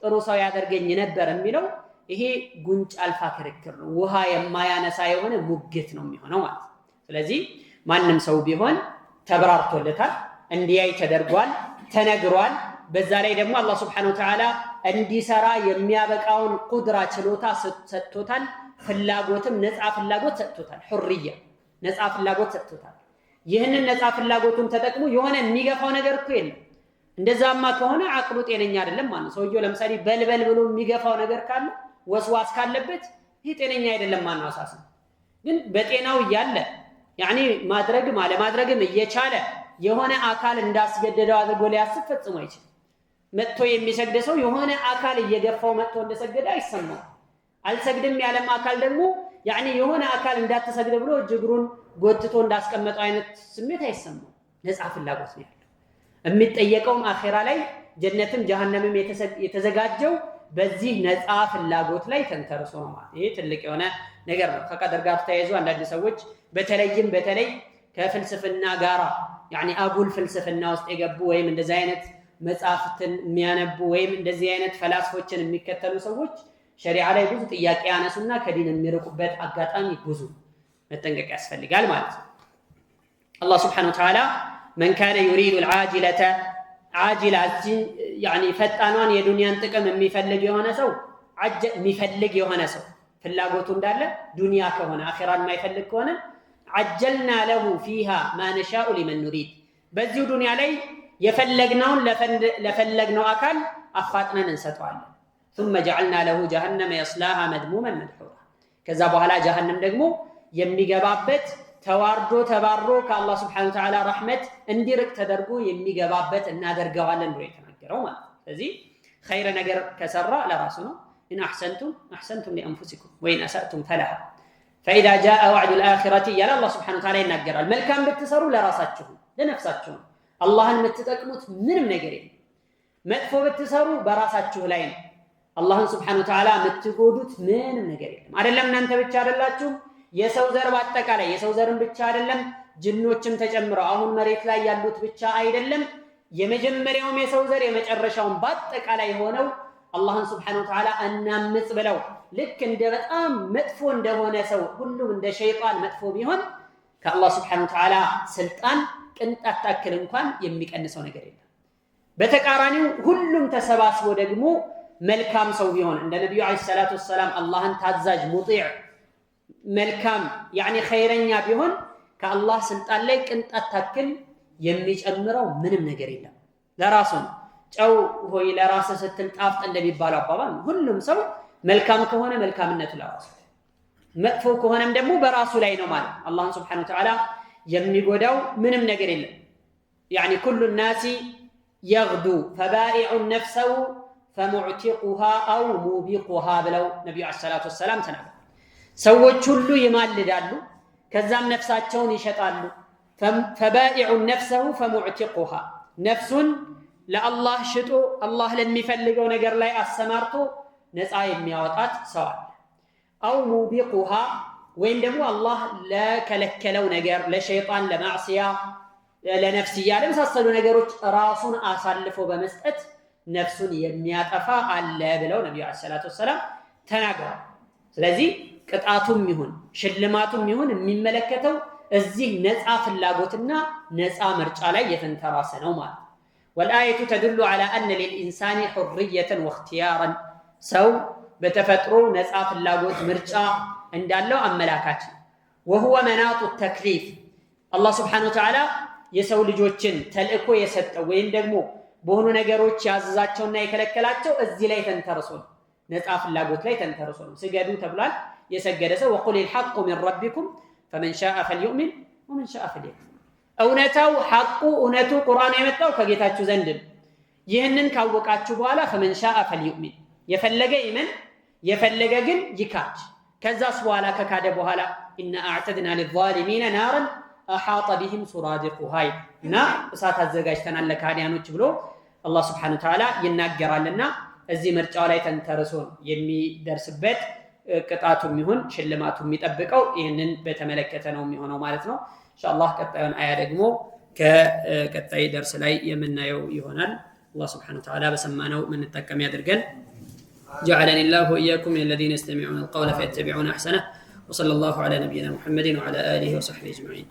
ጥሩ ሰው ያደርገኝ ነበር የሚለው ይሄ ጉንጭ አልፋ ክርክር ነው። ውሃ የማያነሳ የሆነ ሙግት ነው የሚሆነው ማለት ነው። ስለዚህ ማንም ሰው ቢሆን ተብራርቶለታል፣ እንዲያይ ተደርጓል፣ ተነግሯል። በዛ ላይ ደግሞ አላህ Subhanahu Wa Ta'ala እንዲሰራ የሚያበቃውን ቁድራ ችሎታ ሰጥቶታል። ፍላጎትም ነፃ ፍላጎት ሰጥቶታል። ሁርያ ነፃ ፍላጎት ሰጥቶታል። ይህንን ነፃ ፍላጎቱን ተጠቅሞ የሆነ የሚገፋው ነገር እኮ የለም። እንደዛማ ከሆነ አቅሉ ጤነኛ አይደለም ማለት ነው። ሰውየው ለምሳሌ በልበል ብሎ የሚገፋው ነገር ካለ ወስዋስ ካለበት ይህ ጤነኛ አይደለም ማለት ነው። አሳስ ግን በጤናው እያለ ያኒ ማድረግም አለማድረግም እየቻለ የሆነ አካል እንዳስገደደው አድርጎ ሊያስብ ፈጽሞ አይችልም። መጥቶ የሚሰግድ ሰው የሆነ አካል እየገፋው መጥቶ እንደሰገደ አይሰማው። አልሰግድም ያለም አካል ደግሞ ያኒ የሆነ አካል እንዳትሰግድ ብሎ እጅግሩን ጎትቶ እንዳስቀመጠው አይነት ስሜት አይሰማው። ነፃ ፍላጎት ነው ያለው። የሚጠየቀውም አኺራ ላይ ጀነትም ጀሃነምም የተዘጋጀው በዚህ ነፃ ፍላጎት ላይ ተንተርሶ ነው ማለት። ይሄ ትልቅ የሆነ ነገር ነው። ከቀደር ጋር ተያይዞ አንዳንድ ሰዎች በተለይ ከፍልስፍና ጋራ ያኒ አጉል ፍልስፍና ውስጥ የገቡ ወይም እንደዚህ አይነት መጽሐፍትን የሚያነቡ ወይም እንደዚህ አይነት ፈላስፎችን የሚከተሉ ሰዎች ሸሪዓ ላይ ብዙ ጥያቄ ያነሱና ከዲን የሚርቁበት አጋጣሚ ብዙ መጠንቀቅ ያስፈልጋል ማለት ነው። አላህ Subhanahu Wa Ta'ala من كان يريد العاجلة عاجلة يعني ፈጣኗን የዱንያን ጥቅም የሚፈልግ የሆነ ሰው የሚፈልግ የሆነ ሰው ፍላጎቱ እንዳለ ዱንያ ከሆነ አኺራን የማይፈልግ ከሆነ عجلنا له فيها ما نشاء لمن نريد በዚሁ ዱንያ ላይ የፈለግነውን ለፈለግነው አካል አፋጥነን እንሰጠዋለን። ثم جعلنا له جهنم يصلاها مذموما مدحورا ከዛ በኋላ ጀሃነም ደግሞ የሚገባበት ተዋርዶ ተባሮ ከአላህ Subhanahu Wa Ta'ala ረህመት እንዲርቅ ተደርጎ የሚገባበት እናደርገዋለን ብሎ የተናገረው ማለት ነው። ስለዚህ ኸይር ነገር ከሰራ ለራሱ ነው። إن أحسنتم لأنفسكم وإن أسأتم فلها فإذا جاء وعد الآخرة يلا الله سبحانه وتعالى ينقرال መልካም ብትሰሩ ለራሳችሁ ለነፍሳችሁ አላህን የምትጠቅሙት ምንም ነገር የለም። መጥፎ ብትሰሩ በራሳችሁ ላይ ነው። አላህን Subhanahu Wa Ta'ala የምትጎዱት ምንም ነገር የለም። አይደለም እናንተ ብቻ አይደላችሁም፣ የሰው ዘር በአጠቃላይ የሰው ዘርን ብቻ አይደለም ጅኖችም ተጨምረው አሁን መሬት ላይ ያሉት ብቻ አይደለም የመጀመሪያውም የሰው ዘር የመጨረሻውን በአጠቃላይ ሆነው አላህን Subhanahu Wa Ta'ala እናምጽ ብለው ልክ እንደ በጣም መጥፎ እንደሆነ ሰው ሁሉም እንደ ሸይጣን መጥፎ ቢሆን ከአላህ Subhanahu Wa Ta'ala ስልጣን ቅንጣት ታክል እንኳን የሚቀንሰው ነገር የለም። በተቃራኒው ሁሉም ተሰባስቦ ደግሞ መልካም ሰው ቢሆን እንደ ነብዩ አለይሂ ሰላቱ ወሰለም አላህን ታዛዥ ሙጢዕ መልካም ያኒ ኸይረኛ ቢሆን ከአላህ ስልጣን ላይ ቅንጣት ታክል የሚጨምረው ምንም ነገር የለም። ለራሱ ጨው ሆይ ለራስ ስትል ጣፍጥ እንደሚባለው አባባል ሁሉም ሰው መልካም ከሆነ መልካምነቱ ለራሱ መጥፎ ከሆነም ደግሞ በራሱ ላይ ነው ማለት አላህን Subhanahu Wa Ta'ala የሚጎዳው ምንም ነገር የለም። ያኒ ኩሉ الناس يغدو فبائع نفسه فمعتقها أو موبقها ብለው ነብዩ አለይሂ ሰላቱ ወሰለም ተናገሩ። ሰዎች ሁሉ ይማልዳሉ ከዛም ነፍሳቸውን ይሸጣሉ። فبائع نفسه فمعتقها ነፍሱን ለአላህ ሽጦ አላህ ለሚፈልገው ነገር ላይ አሰማርቶ ነፃ የሚያወጣት ሰው አለ። አው ሙቢቁሃ ወይም ደግሞ አላህ ለከለከለው ነገር ለሸይጣን ለማዕሲያ ለነፍስያ ለመሳሰሉ ነገሮች ራሱን አሳልፎ በመስጠት ነፍሱን የሚያጠፋ አለ ብለው ነብዩ አለይሂ ሰላቱ ወሰለም ተናግረዋል። ስለዚህ ቅጣቱም ይሁን ሽልማቱም ይሁን የሚመለከተው እዚህ ነፃ ፍላጎትና ነፃ ምርጫ ላይ የተንተራሰ ነው ማለት ነው። والآية تدل على أن للإنسان حرية واختيارا ሰው በተፈጥሮ ነፃ ፍላጎት ምርጫ እንዳለው አመላካች وهو مناط التكليف الله سبحانه وتعالى የሰው ልጆችን ተልእኮ የሰጠው ወይም ደግሞ በሆኑ ነገሮች ያዘዛቸውና የከለከላቸው እዚህ ላይ ተንተርሶ ነው። ነፃ ፍላጎት ላይ ተንተርሶ ነው። ስገዱ ተብሏል። የሰገደ ሰው وقل الحق من ربكم فمن شاء فليؤمن ومن شاء فليكفر እውነታው ሐቁ እውነቱ ቁርአን የመጣው ከጌታችሁ ዘንድ ነው። ይህንን ካወቃችሁ በኋላ فمن شاء فليؤمن የፈለገ ይመን የፈለገ ግን ይካድ። ከዛስ በኋላ ከካደ በኋላ إن أعتدنا للظالمين نارا أحاط بهم سرادقها እና እሳት አዘጋጅተናል ለካዲያኖች ብሎ አላህ Subhanahu Wa Ta'ala ይናገራልና እዚህ ምርጫው ላይ ተንተርሶ የሚደርስበት ቅጣቱም ይሁን ሽልማቱ የሚጠብቀው ይህንን በተመለከተ ነው የሚሆነው ማለት ነው። ኢንሻአላህ ቀጣዩን አያ ደግሞ ከቀጣይ ደርስ ላይ የምናየው ይሆናል። አላህ Subhanahu Wa Ta'ala በሰማነው ምን ተጠቀም ያድርገን። جعلني الله وإياكم من الذين يستمعون القول فيتبعون أحسنه وصلى الله على نبينا محمد وعلى آله وصحبه أجمعين.